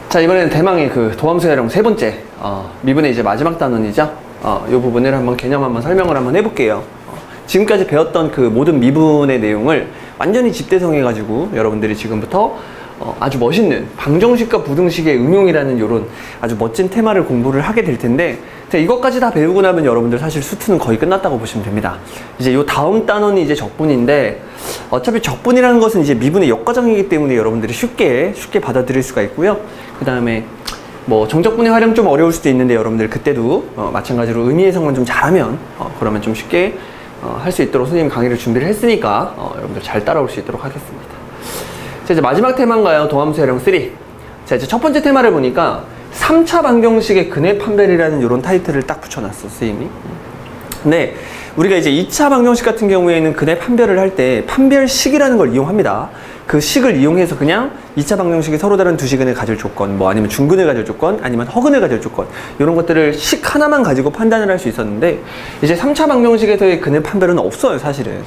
자, 이번에는 대망의 그 도함수활용 세 번째, 미분의 이제 마지막 단원이죠. 이 부분을 개념 한번 설명을 한번 해볼게요. 지금까지 배웠던 그 모든 미분의 내용을 완전히 집대성해가지고 여러분들이 지금부터 아주 멋있는 방정식과 부등식의 응용이라는 이런 아주 멋진 테마를 공부를 하게 될 텐데, 자, 이것까지 다 배우고 나면 여러분들 사실 수투는 거의 끝났다고 보시면 됩니다. 이제 요 다음 단원이 이제 적분인데, 어차피 적분이라는 것은 이제 미분의 역과정이기 때문에 여러분들이 쉽게 받아들일 수가 있고요. 그 다음에 뭐 정적분의 활용 좀 어려울 수도 있는데 여러분들 그때도 마찬가지로 의미 해석만 좀 잘하면 그러면 좀 쉽게 할 수 있도록 선생님 강의를 준비를 했으니까 여러분들 잘 따라올 수 있도록 하겠습니다. 자, 이제 마지막 테마인가요? 도함수 활용 3. 자, 이제 첫 번째 테마를 보니까 3차 방정식의 근해 판별이라는 이런 타이틀을 딱 붙여놨어, 선생님이. 근데 우리가 이제 2차 방정식 같은 경우에는 근해 판별을 할 때 판별식이라는 걸 이용합니다. 그 식을 이용해서 그냥 2차 방정식이 서로 다른 두 식근을 가질 조건, 뭐 아니면 중근을 가질 조건, 아니면 허근을 가질 조건, 이런 것들을 식 하나만 가지고 판단을 할 수 있었는데, 이제 3차 방정식에서의 근해 판별은 없어요, 사실은.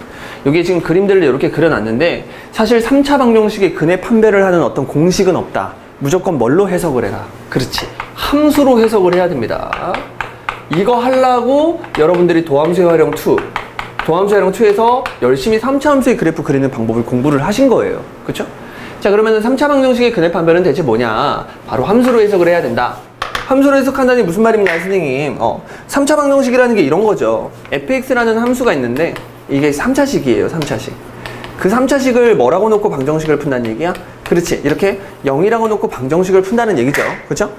여기 지금 그림들을 이렇게 그려놨는데, 사실 3차 방정식의 근해 판별을 하는 어떤 공식은 없다. 무조건 뭘로 해석을 해라. 그렇지. 함수로 해석을 해야 됩니다. 이거 하려고 여러분들이 도함수의 활용 2, 도함수 활용 2에서 열심히 3차 함수의 그래프 그리는 방법을 공부를 하신 거예요. 그쵸? 자, 그러면은 3차 방정식의 근해 판별은 대체 뭐냐? 바로 함수로 해석을 해야 된다. 함수로 해석한다니 무슨 말입니까, 선생님? 3차 방정식이라는 게 이런 거죠. fx라는 함수가 있는데 이게 3차식이에요, 3차식. 그 3차식을 뭐라고 놓고 방정식을 푼다는 얘기야? 그렇지. 이렇게 0이라고 놓고 방정식을 푼다는 얘기죠. 그쵸?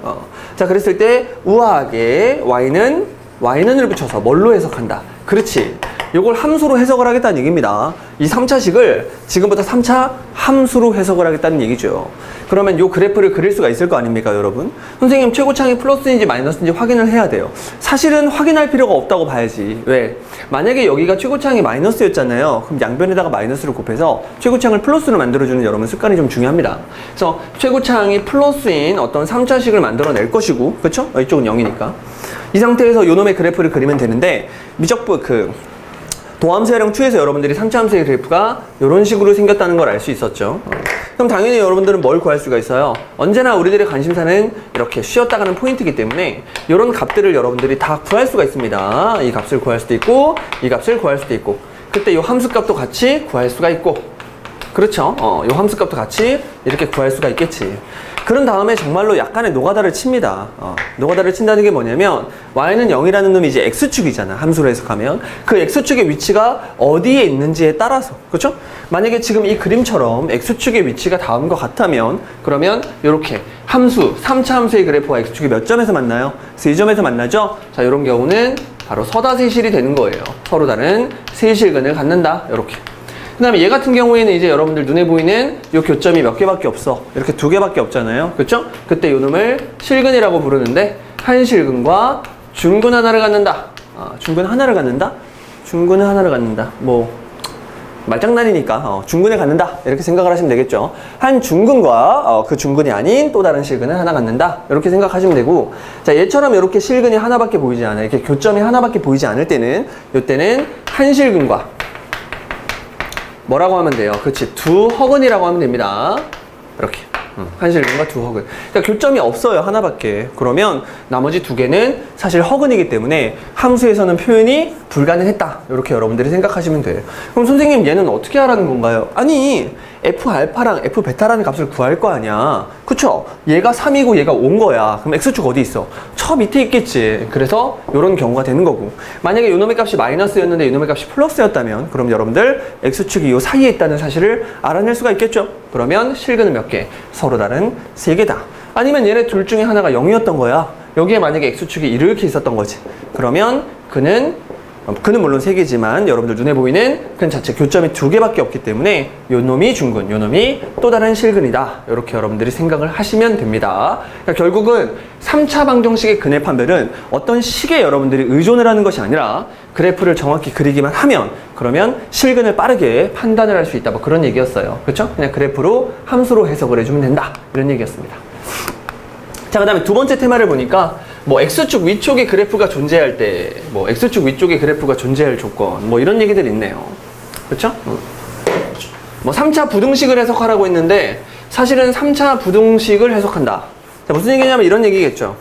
자, 그랬을 때 우아하게 y는을 붙여서 뭘로 해석한다. 그렇지. 요걸 함수로 해석을 하겠다는 얘기입니다. 이 3차식을 지금부터 3차 함수로 해석을 하겠다는 얘기죠. 그러면 요 그래프를 그릴 수가 있을 거 아닙니까, 여러분? 선생님, 최고창이 플러스인지 마이너스인지 확인을 해야 돼요. 사실은 확인할 필요가 없다고 봐야지. 왜? 만약에 여기가 최고창이 마이너스였잖아요. 그럼 양변에다가 마이너스를 곱해서 최고창을 플러스로 만들어주는 여러분 습관이 좀 중요합니다. 그래서 최고창이 플러스인 어떤 3차식을 만들어낼 것이고, 그쵸? 이쪽은 0이니까. 이 상태에서 요놈의 그래프를 그리면 되는데, 도함수 활용 2에서 여러분들이 3차 함수의 그래프가 이런 식으로 생겼다는 걸 알 수 있었죠. 그럼 당연히 여러분들은 뭘 구할 수가 있어요? 언제나 우리들의 관심사는 이렇게 쉬었다 가는 포인트이기 때문에 이런 값들을 여러분들이 다 구할 수가 있습니다. 이 값을 구할 수도 있고, 이 값을 구할 수도 있고, 그때 이 함수 값도 같이 구할 수가 있고, 그렇죠? 이 함수 값도 같이 이렇게 구할 수가 있겠지. 그런 다음에 정말로 약간의 노가다를 칩니다. 노가다를 친다는 게 뭐냐면, y는 0이라는 놈이 이제 x축이잖아, 함수로 해석하면. 그 x축의 위치가 어디에 있는지에 따라서, 그렇죠? 만약에 지금 이 그림처럼 x축의 위치가 다음과 같다면, 그러면 이렇게 함수, 3차 함수의 그래프와 x축이 몇 점에서 만나요? 세점에서 만나죠? 자, 이런 경우는 바로 서다세실이 되는 거예요. 서로 다른 세실근을 갖는다, 이렇게. 그 다음에 얘 같은 경우에는 이제 여러분들 눈에 보이는 요 교점이 몇 개밖에 없어. 이렇게 2개밖에 없잖아요. 그쵸? 그때 요 놈을 실근이라고 부르는데, 한 실근과 중근 하나를 갖는다. 중근 하나를 갖는다? 중근은 하나를 갖는다. 뭐 말장난이니까 중근을 갖는다, 이렇게 생각을 하시면 되겠죠. 한 중근과 그 중근이 아닌 또 다른 실근을 하나 갖는다, 이렇게 생각하시면 되고, 자, 얘처럼 이렇게 실근이 하나밖에 보이지 않아요. 이렇게 교점이 하나밖에 보이지 않을 때는, 요때는 한 실근과 뭐라고 하면 돼요? 그렇지, 두 허근이라고 하면 됩니다. 이렇게 한 실근과 두 허근. 그러니까 교점이 없어요, 하나밖에. 그러면 나머지 두 개는 사실 허근이기 때문에 함수에서는 표현이 불가능했다, 이렇게 여러분들이 생각하시면 돼요. 그럼 선생님, 얘는 어떻게 하라는 건가요? 아니, F알파랑 F베타라는 값을 구할 거 아니야. 그쵸? 얘가 3이고 얘가 5인 거야. 그럼 X축 어디 있어? 저 밑에 있겠지. 그래서 이런 경우가 되는 거고, 만약에 요놈의 값이 마이너스였는데 요놈의 값이 플러스였다면, 그럼 여러분들 X축이 요 사이에 있다는 사실을 알아낼 수가 있겠죠? 그러면 실근은 몇 개? 서로 다른 3개다. 아니면 얘네 둘 중에 하나가 0이었던 거야. 여기에 만약에 X축이 이렇게 있었던 거지. 그러면 그는 물론 3개지만 여러분들 눈에 보이는 근 자체 교점이 2개밖에 없기 때문에 요놈이 중근, 요놈이 또 다른 실근이다, 이렇게 여러분들이 생각을 하시면 됩니다. 그러니까 결국은 3차 방정식의 근해 판별은 어떤 식에 여러분들이 의존을 하는 것이 아니라 그래프를 정확히 그리기만 하면, 그러면 실근을 빠르게 판단을 할 수 있다, 뭐 그런 얘기였어요. 그렇죠? 그냥 그래프로 함수로 해석을 해주면 된다, 이런 얘기였습니다. 자, 그 다음에 두 번째 테마를 보니까 뭐 X축 위쪽에 그래프가 존재할 때, 뭐 X축 위쪽에 그래프가 존재할 조건, 뭐 이런 얘기들이 있네요. 그렇죠? 뭐 3차 부등식을 해석하라고 했는데, 사실은 3차 부등식을 해석한다. 자, 무슨 얘기냐면 이런 얘기겠죠.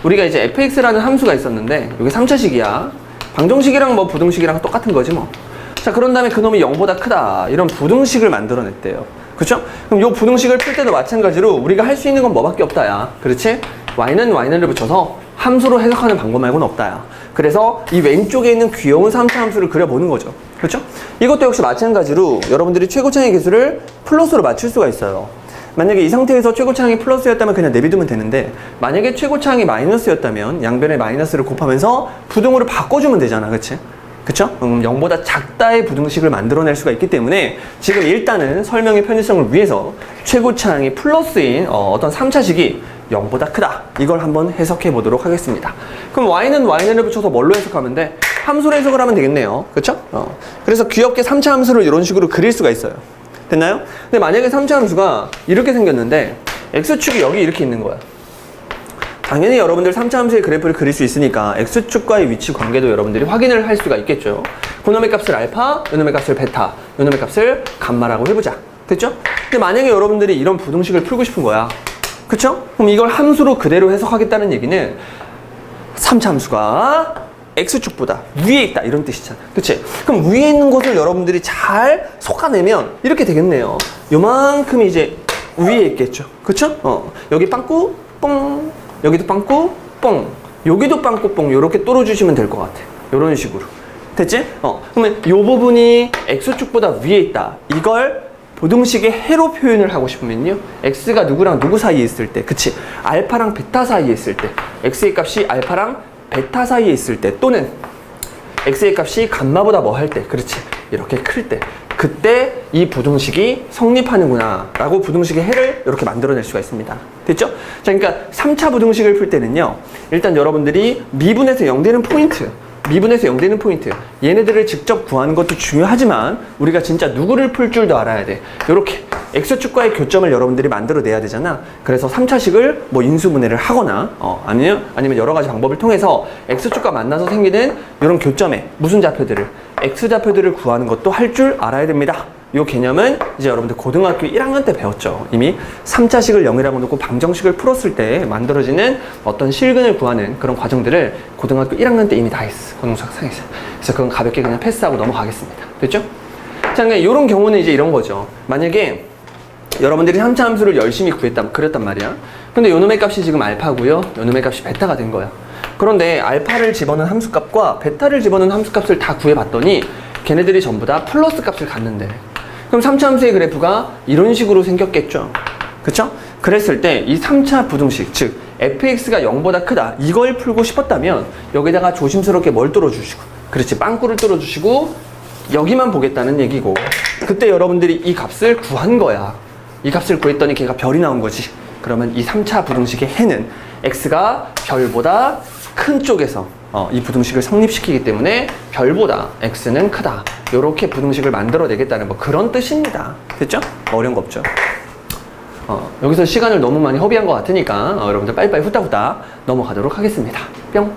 우리가 이제 fx라는 함수가 있었는데 이게 3차식이야. 방정식이랑 뭐 부등식이랑 똑같은 거지 뭐. 자, 그런 다음에 그놈이 0보다 크다. 이런 부등식을 만들어냈대요. 그쵸? 그럼 이 부등식을 풀 때도 마찬가지로 우리가 할 수 있는 건 뭐밖에 없다, 야. 그렇지? y는 붙여서 함수로 해석하는 방법 말고는 없다, 야. 그래서 이 왼쪽에 있는 귀여운 3차 함수를 그려보는 거죠. 그렇죠? 이것도 역시 마찬가지로 여러분들이 최고차항의 개수를 플러스로 맞출 수가 있어요. 만약에 이 상태에서 최고차항이 플러스였다면 그냥 내비두면 되는데, 만약에 최고차항이 마이너스였다면 양변에 마이너스를 곱하면서 부등으로 바꿔주면 되잖아. 그치? 그쵸? 0보다 작다의 부등식을 만들어낼 수가 있기 때문에 지금 일단은 설명의 편의성을 위해서 최고차항이 플러스인 어떤 3차식이 0보다 크다. 이걸 한번 해석해 보도록 하겠습니다. 그럼 y는 붙여서 뭘로 해석하면 돼? 함수로 해석을 하면 되겠네요. 그쵸? 그래서 귀엽게 3차 함수를 이런 식으로 그릴 수가 있어요. 됐나요? 근데 만약에 3차 함수가 이렇게 생겼는데 x축이 여기 이렇게 있는 거야. 당연히 여러분들 3차 함수의 그래프를 그릴 수 있으니까 x축과의 위치 관계도 여러분들이 확인을 할 수가 있겠죠. 그놈의 값을 알파, 요놈의 값을 베타, 요놈의 값을 감마라고 해보자. 됐죠? 근데 만약에 여러분들이 이런 부등식을 풀고 싶은 거야. 그쵸? 그럼 이걸 함수로 그대로 해석하겠다는 얘기는 3차 함수가 x축보다 위에 있다 이런 뜻이잖아. 그치? 그럼 위에 있는 것을 여러분들이 잘 솎아내면 이렇게 되겠네요. 요만큼이 이제 위에 있겠죠. 그쵸? 여기 빵꾸 뽕, 여기도 빵꾸 뽕, 여기도 빵꾸 뽕 이렇게 뚫어주시면 될 것 같아. 이런 식으로. 됐지? 그러면 요 부분이 x축보다 위에 있다. 이걸 부등식의 해로 표현을 하고 싶으면요, x가 누구랑 누구 사이에 있을 때, 그치? 알파랑 베타 사이에 있을 때, x의 값이 알파랑 베타 사이에 있을 때, 또는 x의 값이 감마보다 뭐 할 때, 그렇지? 이렇게 클 때, 그때 이 부등식이 성립하는구나 라고 부등식의 해를 이렇게 만들어낼 수가 있습니다. 됐죠? 자, 그러니까 3차 부등식을 풀 때는요, 일단 여러분들이 미분에서 0 되는 포인트, 미분에서 0 되는 포인트, 얘네들을 직접 구하는 것도 중요하지만 우리가 진짜 누구를 풀 줄도 알아야 돼. 요렇게 x축과의 교점을 여러분들이 만들어내야 되잖아. 그래서 3차식을 뭐 인수분해를 하거나 아니면 여러 가지 방법을 통해서 x축과 만나서 생기는 이런 교점에 무슨 좌표들을, x좌표들을 구하는 것도 할 줄 알아야 됩니다. 이 개념은 이제 여러분들 고등학교 1학년 때 배웠죠. 이미 3차식을 0이라고 놓고 방정식을 풀었을 때 만들어지는 어떤 실근을 구하는 그런 과정들을 고등학교 1학년 때 이미 다 했어. 고등학생에서. 그래서 그건 가볍게 그냥 패스하고 넘어가겠습니다. 됐죠? 자, 그러니까 이런 경우는 이제 이런 거죠. 만약에 여러분들이 3차 함수를 열심히 그렸단 말이야. 근데 요놈의 값이 지금 알파고요, 요놈의 값이 베타가 된 거야. 그런데 알파를 집어넣은 함수값과 베타를 집어넣은 함수값을 다 구해봤더니 걔네들이 전부 다 플러스 값을 갖는데, 그럼 3차 함수의 그래프가 이런 식으로 생겼겠죠. 그쵸? 그랬을 때 이 3차 부등식, 즉 fx가 0보다 크다, 이걸 풀고 싶었다면 여기다가 조심스럽게 뭘 뚫어주시고, 그렇지, 빵꾸를 뚫어주시고 여기만 보겠다는 얘기고, 그때 여러분들이 이 값을 구한 거야. 이 값을 구했더니 걔가 별이 나온 거지. 그러면 이 3차 부등식의 해는 x가 별보다 큰 쪽에서 이 부등식을 성립시키기 때문에 별보다 x는 크다. 이렇게 부등식을 만들어내겠다는 뭐 그런 뜻입니다. 됐죠? 어려운 거 없죠? 여기서 시간을 너무 많이 허비한 것 같으니까 여러분들 빨리빨리 후딱후딱 넘어가도록 하겠습니다. 뿅!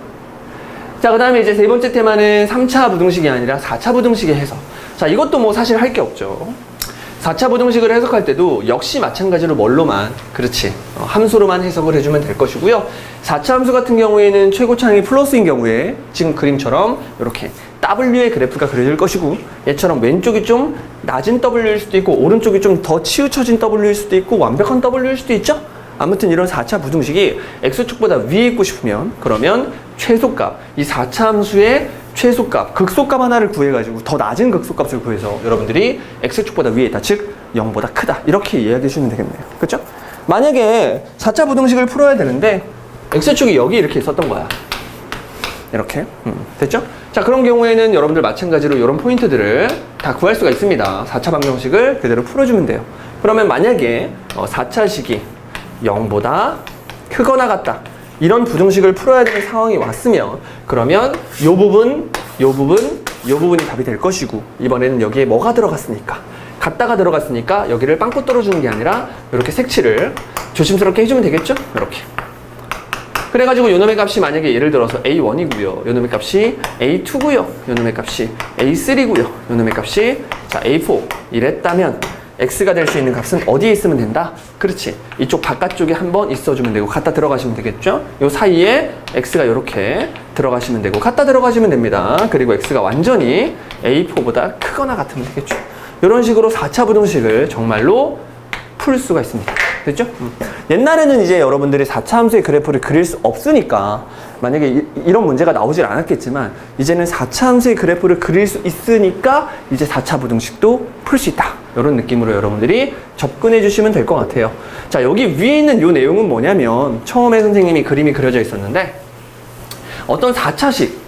자, 그 다음에 이제 세 번째 테마는 3차 부등식이 아니라 4차 부등식의 해석. 자, 이것도 뭐 사실 할 게 없죠. 4차 부등식을 해석할 때도 역시 마찬가지로 뭘로만, 그렇지, 함수로만 해석을 해주면 될 것이고요. 4차 함수 같은 경우에는 최고차항이 플러스인 경우에 지금 그림처럼 이렇게 W의 그래프가 그려질 것이고, 얘처럼 왼쪽이 좀 낮은 W일 수도 있고 오른쪽이 좀 더 치우쳐진 W일 수도 있고 완벽한 W일 수도 있죠. 아무튼 이런 4차 부등식이 x축보다 위에 있고 싶으면, 그러면 최소값, 이 4차 함수의 최소값, 극소값 하나를 구해가지고 더 낮은 극소값을 구해서 여러분들이 x축보다 위에 있다, 즉 0보다 크다, 이렇게 이야기해 주시면 되겠네요. 그렇죠? 만약에 4차 부등식을 풀어야 되는데 x축이 여기 이렇게 있었던 거야. 이렇게. 됐죠? 자, 그런 경우에는 여러분들 마찬가지로 이런 포인트들을 다 구할 수가 있습니다. 4차 방정식을 그대로 풀어주면 돼요. 그러면 만약에 4차식이 0보다 크거나 같다, 이런 부등식을 풀어야 되는 상황이 왔으면, 그러면 요 부분이 답이 될 것이고, 이번에는 여기에 뭐가 들어갔으니까, 같다가 들어갔으니까 여기를 빵꾸 떨어주는 게 아니라 이렇게 색칠을 조심스럽게 해주면 되겠죠? 이렇게. 그래가지고 요놈의 값이 만약에 예를 들어서 A1이고요. 요놈의 값이 A2고요. 요놈의 값이 A3고요. 요놈의 값이 자 A4 이랬다면 x가 될 수 있는 값은 어디에 있으면 된다? 그렇지. 이쪽 바깥쪽에 한번 있어주면 되고 갖다 들어가시면 되겠죠? 요 사이에 x가 이렇게 들어가시면 되고 갖다 들어가시면 됩니다. 그리고 x가 완전히 a4보다 크거나 같으면 되겠죠? 이런 식으로 4차 부등식을 정말로 풀 수가 있습니다. 됐죠? 옛날에는 이제 여러분들이 4차 함수의 그래프를 그릴 수 없으니까 만약에 이런 문제가 나오질 않았겠지만 이제는 4차 함수의 그래프를 그릴 수 있으니까 이제 4차 부등식도 풀 수 있다. 이런 느낌으로 여러분들이 접근해 주시면 될 것 같아요. 자, 여기 위에 있는 이 내용은 뭐냐면 처음에 선생님이 그림이 그려져 있었는데 어떤 4차식이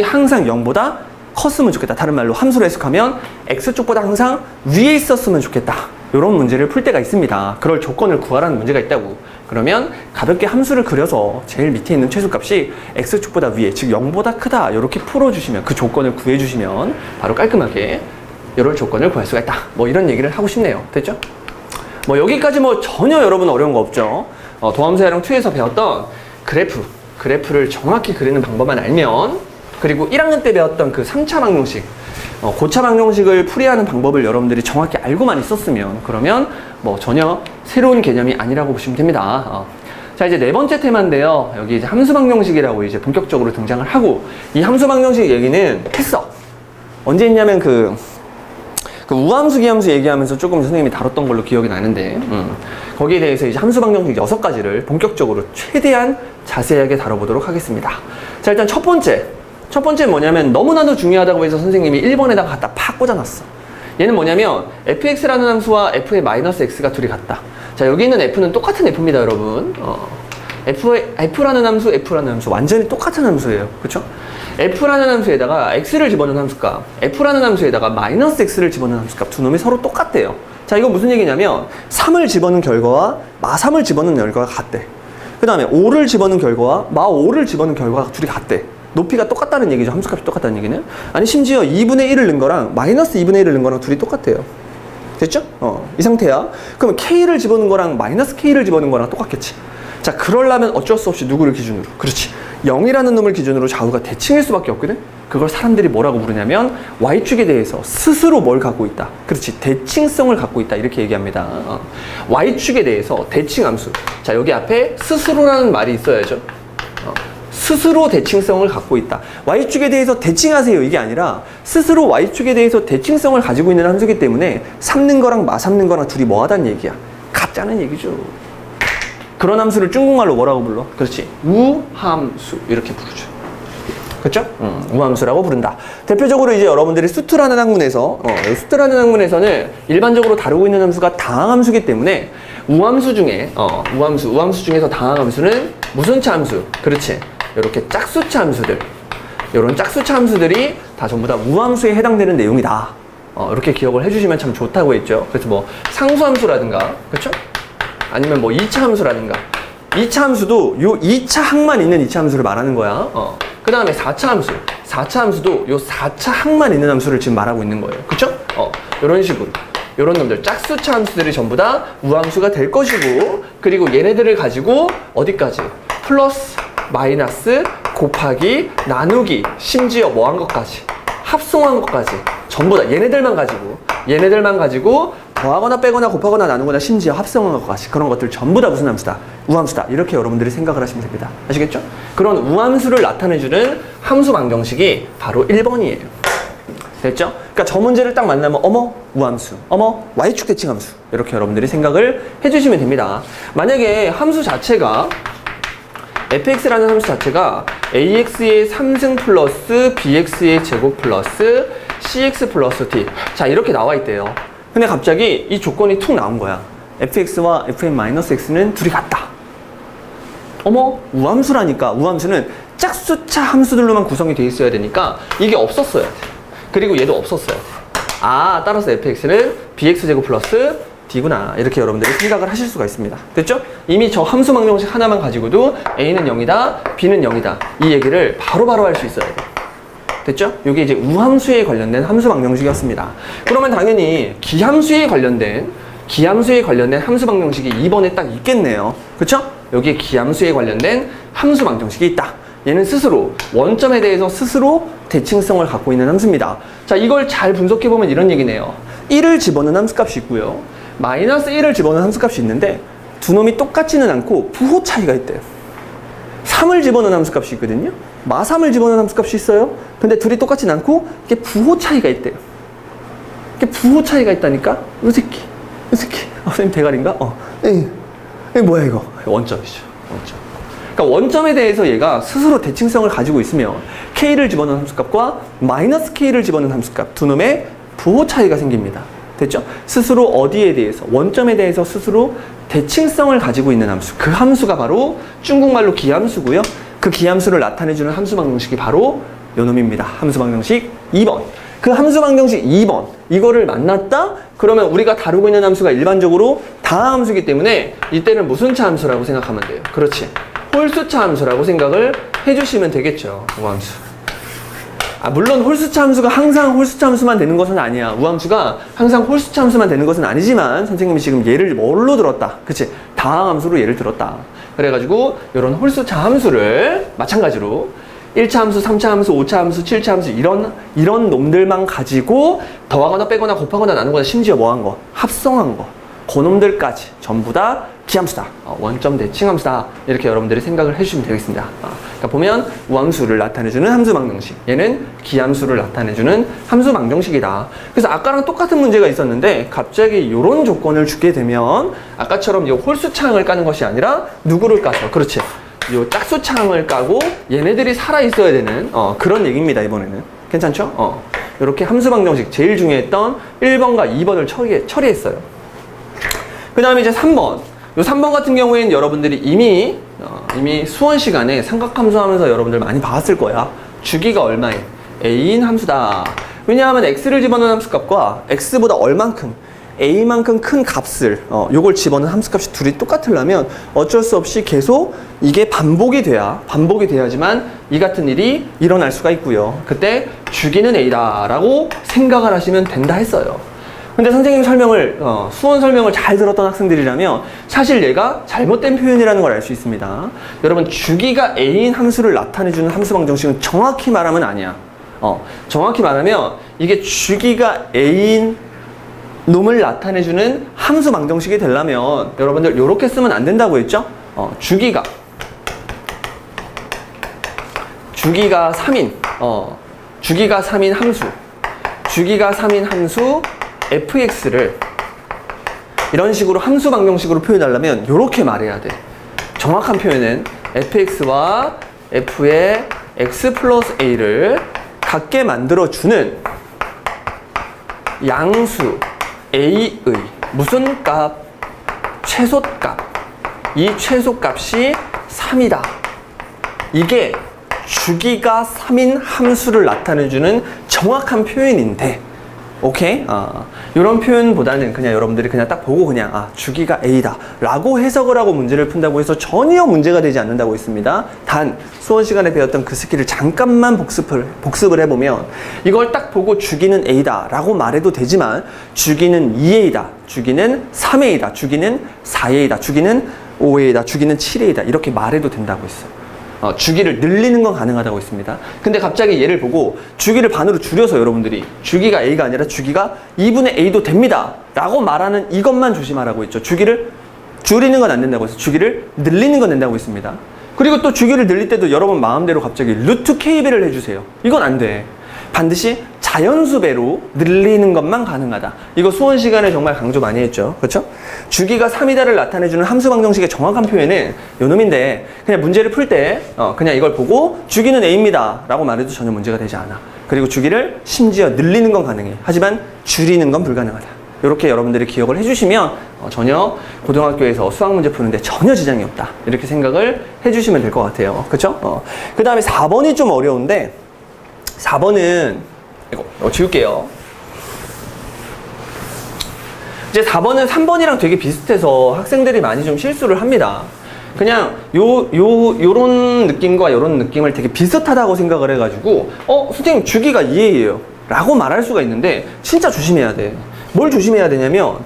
항상 0보다 컸으면 좋겠다. 다른 말로 함수로 해석하면 x쪽보다 항상 위에 있었으면 좋겠다. 이런 문제를 풀 때가 있습니다. 그럴 조건을 구하라는 문제가 있다고. 그러면 가볍게 함수를 그려서 제일 밑에 있는 최소값이 x축보다 위에, 즉 0보다 크다. 이렇게 풀어주시면, 그 조건을 구해주시면 바로 깔끔하게 이런 조건을 구할 수가 있다. 뭐 이런 얘기를 하고 싶네요. 됐죠? 뭐 여기까지 뭐 전혀 여러분 어려운 거 없죠? 도함수야랑 2에서 배웠던 그래프를 정확히 그리는 방법만 알면, 그리고 1학년 때 배웠던 그 3차 방정식, 고차 방정식을 풀이하는 방법을 여러분들이 정확히 알고만 있었으면, 그러면 뭐 전혀 새로운 개념이 아니라고 보시면 됩니다. 자, 이제 네 번째 테마인데요. 여기 이제 함수 방정식이라고 이제 본격적으로 등장을 하고, 이 함수 방정식 얘기는 했어. 언제 했냐면 그 우함수, 기함수 얘기하면서 조금 선생님이 다뤘던 걸로 기억이 나는데, 거기에 대해서 이제 함수 방정식 6가지를 본격적으로 최대한 자세하게 다뤄보도록 하겠습니다. 자, 일단 첫 번째는 뭐냐면 너무나도 중요하다고 해서 선생님이 1번에다가 갖다 팍 꽂아놨어. 얘는 뭐냐면 fx라는 함수와 f의 마이너스 x가 둘이 같다. 자, 여기 있는 f는 똑같은 f입니다, 여러분. f라는 함수 완전히 똑같은 함수예요. 그쵸? f라는 함수에다가 x를 집어넣은 함수값, f라는 함수에다가 마이너스 x를 집어넣은 함수값, 두 놈이 서로 똑같대요. 자, 이건 무슨 얘기냐면 3을 집어넣은 결과와 마3을 집어넣은 결과가 같대. 그 다음에 5를 집어넣은 결과와 마5를 집어넣은 결과가 둘이 같대. 높이가 똑같다는 얘기죠. 함수값이 똑같다는 얘기는. 아니, 심지어 2분의 1을 넣은 거랑 마이너스 2분의 1을 넣은 거랑 둘이 똑같아요. 됐죠? 이 상태야. 그러면 k를 집어넣은 거랑 마이너스 k를 집어넣은 거랑 똑같겠지. 자, 그러려면 어쩔 수 없이 누구를 기준으로? 그렇지. 0이라는 놈을 기준으로 좌우가 대칭일 수밖에 없거든? 그걸 사람들이 뭐라고 부르냐면 y축에 대해서 스스로 뭘 갖고 있다. 그렇지. 대칭성을 갖고 있다. 이렇게 얘기합니다. y축에 대해서 대칭함수. 자, 여기 앞에 스스로라는 말이 있어야죠. 스스로 대칭성을 갖고 있다. y축에 대해서 대칭하세요. 이게 아니라 스스로 y축에 대해서 대칭성을 가지고 있는 함수이기 때문에 삼는 거랑 마삼는 거랑 둘이 뭐하다는 얘기야. 같다는 얘기죠. 그런 함수를 중국말로 뭐라고 불러? 그렇지. 우함수. 이렇게 부르죠. 그렇죠? 우함수라고 부른다. 대표적으로 이제 여러분들이 수트라는 학문에서 수트라는 학문에서는 일반적으로 다루고 있는 함수가 다항함수이기 때문에 우함수 중에서 다항함수는 무슨 차 함수? 그렇지. 이렇게 짝수차 함수들, 이런 짝수차 함수들이 다 전부 다 우함수에 해당되는 내용이다. 이렇게 기억을 해주시면 참 좋다고 했죠. 그래서 뭐 상수함수라든가, 그렇죠? 아니면 뭐 2차 함수라든가, 2차 함수도 요 2차 항만 있는 2차 함수를 말하는 거야. 그 다음에 4차 함수, 4차 함수도 요 4차 항만 있는 함수를 지금 말하고 있는 거예요. 그렇죠? 이런 식으로. 이런 놈들, 짝수차 함수들이 전부 다 우함수가 될 것이고, 그리고 얘네들을 가지고 어디까지? 플러스, 마이너스, 곱하기, 나누기, 심지어 뭐 한 것까지, 합성한 것까지 전부 다 얘네들만 가지고 더하거나 빼거나 곱하거나 나누거나 심지어 합성한 것까지, 그런 것들 전부 다 무슨 함수다? 우함수다. 이렇게 여러분들이 생각을 하시면 됩니다. 아시겠죠? 그런 우함수를 나타내주는 함수 방정식이 바로 1번이에요. 됐죠? 그러니까 저 문제를 딱 만나면 어머 우함수, 어머 y축 대칭함수, 이렇게 여러분들이 생각을 해주시면 됩니다. 만약에 함수 자체가 fx라는 함수 자체가 ax의 3승 플러스 bx의 제곱 플러스 cx 플러스 t, 자, 이렇게 나와 있대요. 근데 갑자기 이 조건이 툭 나온 거야. fx와 fn-x는 둘이 같다. 어머, 우함수라니까. 우함수는 짝수차 함수들로만 구성이 돼 있어야 되니까 이게 없었어야 돼. 그리고 얘도 없었어야 돼. 따라서 fx는 bx제곱 플러스 d구나. 이렇게 여러분들이 생각을 하실 수가 있습니다. 됐죠? 이미 저 함수 방정식 하나만 가지고도 a는 0이다, b는 0이다. 이 얘기를 바로바로 할 수 있어야 돼. 됐죠? 이게 이제 우함수에 관련된 함수 방정식이었습니다. 그러면 당연히 기함수에 관련된 함수 방정식이 2번에 딱 있겠네요. 그쵸? 여기에 기함수에 관련된 함수 방정식이 있다. 얘는 스스로 원점에 대해서 스스로 대칭성을 갖고 있는 함수입니다. 자, 이걸 잘 분석해보면 이런 얘기네요. 1을 집어넣은 함수값이 있고요. 마이너스 1을 집어넣은 함수값이 있는데 두 놈이 똑같지는 않고 부호 차이가 있대요. 3을 집어넣은 함수값이 있거든요. 마3을 집어넣은 함수값이 있어요. 근데 둘이 똑같진 않고 이게 부호 차이가 있대요. 이게 부호 차이가 있다니까? 이 새끼. 선생님 대가리인가? 이게 뭐야 이거? 원점이죠. 원점. 그러니까 원점에 대해서 얘가 스스로 대칭성을 가지고 있으면 k를 집어넣은 함수값과 마이너스 k를 집어넣은 함수값 두 놈의 부호 차이가 생깁니다. 됐죠? 스스로 어디에 대해서, 원점에 대해서 스스로 대칭성을 가지고 있는 함수. 그 함수가 바로 중국말로 기함수고요. 그 기함수를 나타내주는 함수 방정식이 바로 요 놈입니다. 함수 방정식 2번. 그 함수 방정식 2번. 이거를 만났다? 그러면 우리가 다루고 있는 함수가 일반적으로 다항 함수이기 때문에 이때는 무슨 차 함수라고 생각하면 돼요. 그렇지. 홀수차 함수라고 생각을 해주시면 되겠죠. 우함수. 물론 홀수차 함수가 항상 홀수차 함수만 되는 것은 아니야. 우함수가 항상 홀수차 함수만 되는 것은 아니지만 선생님이 지금 예를 뭘로 들었다. 그치? 다항 함수로 예를 들었다. 그래가지고 이런 홀수차 함수를 마찬가지로 1차 함수, 3차 함수, 5차 함수, 7차 함수 이런 놈들만 가지고 더하거나 빼거나 곱하거나 나누거나 심지어 뭐한 거? 합성한 거. 그놈들까지 전부 다 기함수다. 원점 대칭함수다. 이렇게 여러분들이 생각을 해주시면 되겠습니다. 그러니까 보면 우함수를 나타내주는 함수 방정식. 얘는 기함수를 나타내주는 함수 방정식이다. 그래서 아까랑 똑같은 문제가 있었는데 갑자기 이런 조건을 주게 되면 아까처럼 이 홀수차항을 까는 것이 아니라 누구를 까서 그렇지. 요 짝수차항을 까고 얘네들이 살아있어야 되는 그런 얘기입니다. 이번에는. 괜찮죠? 이렇게 함수 방정식 제일 중요했던 1번과 2번을 처리했어요. 그 다음에 이제 3번. 요 3번 같은 경우에는 여러분들이 이미 수원 시간에 삼각함수 하면서 여러분들 많이 봤을 거야. 주기가 얼마에? a인 함수다. 왜냐하면 x를 집어넣은 함수값과 x보다 얼만큼, a만큼 큰 값을 요걸 집어넣은 함수값이 둘이 똑같으려면 어쩔 수 없이 계속 이게 반복이 돼야지만 이 같은 일이 일어날 수가 있고요. 그때 주기는 a다 라고 생각을 하시면 된다 했어요. 근데 선생님 설명을, 수원 설명을 잘 들었던 학생들이라면 사실 얘가 잘못된 표현이라는 걸 알 수 있습니다. 여러분, 주기가 a인 함수를 나타내주는 함수 방정식은 정확히 말하면 아니야. 정확히 말하면 이게 주기가 a인 놈을 나타내주는 함수 방정식이 되려면 여러분들 이렇게 쓰면 안 된다고 했죠? 주기가 3인, 주기가 3인 함수, 주기가 3인 함수 fx를 이런 식으로 함수 방정식으로 표현하려면 이렇게 말해야 돼. 정확한 표현은 fx와 f의 x 플러스 a를 같게 만들어주는 양수 a의 무슨 값? 최소값. 이 최소값이 3이다. 이게 주기가 3인 함수를 나타내주는 정확한 표현인데 오케이? 이런 표현보다는 그냥 여러분들이 그냥 딱 보고 그냥 주기가 a다 라고 해석을 하고 문제를 푼다고 해서 전혀 문제가 되지 않는다고 했습니다. 단 수원 시간에 배웠던 그 스킬을 잠깐만 복습을 해보면 이걸 딱 보고 주기는 a다 라고 말해도 되지만 주기는 2a다, 주기는 3a다, 주기는 4a다, 주기는 5a다, 주기는 7a다 이렇게 말해도 된다고 했어요. 주기를 늘리는 건 가능하다고 했습니다. 근데 갑자기 얘를 보고 주기를 반으로 줄여서 여러분들이 주기가 a가 아니라 주기가 2분의 a도 됩니다 라고 말하는 이것만 조심하라고 했죠. 주기를 줄이는 건 안 된다고 해서 주기를 늘리는 건 된다고 했습니다. 그리고 또 주기를 늘릴 때도 여러분 마음대로 갑자기 루트 k배를 해주세요. 이건 안 돼. 반드시 자연수배로 늘리는 것만 가능하다. 이거 수원 시간에 정말 강조 많이 했죠. 그렇죠? 주기가 3이다를 나타내주는 함수 방정식의 정확한 표현은 요 놈인데 그냥 문제를 풀 때 그냥 이걸 보고 주기는 a입니다 라고 말해도 전혀 문제가 되지 않아. 그리고 주기를 심지어 늘리는 건 가능해. 하지만 줄이는 건 불가능하다. 이렇게 여러분들이 기억을 해주시면 전혀 고등학교에서 수학 문제 푸는데 전혀 지장이 없다. 이렇게 생각을 해주시면 될 것 같아요. 그렇죠? 그 다음에 4번이 좀 어려운데 4번은 이거 지울게요. 이제 4번은 3번이랑 되게 비슷해서 학생들이 많이 좀 실수를 합니다. 그냥 요런 느낌과 요런 느낌을 되게 비슷하다고 생각을 해가지고 선생님 주기가 2a예요 라고 말할 수가 있는데 진짜 조심해야 돼. 뭘 조심해야 되냐면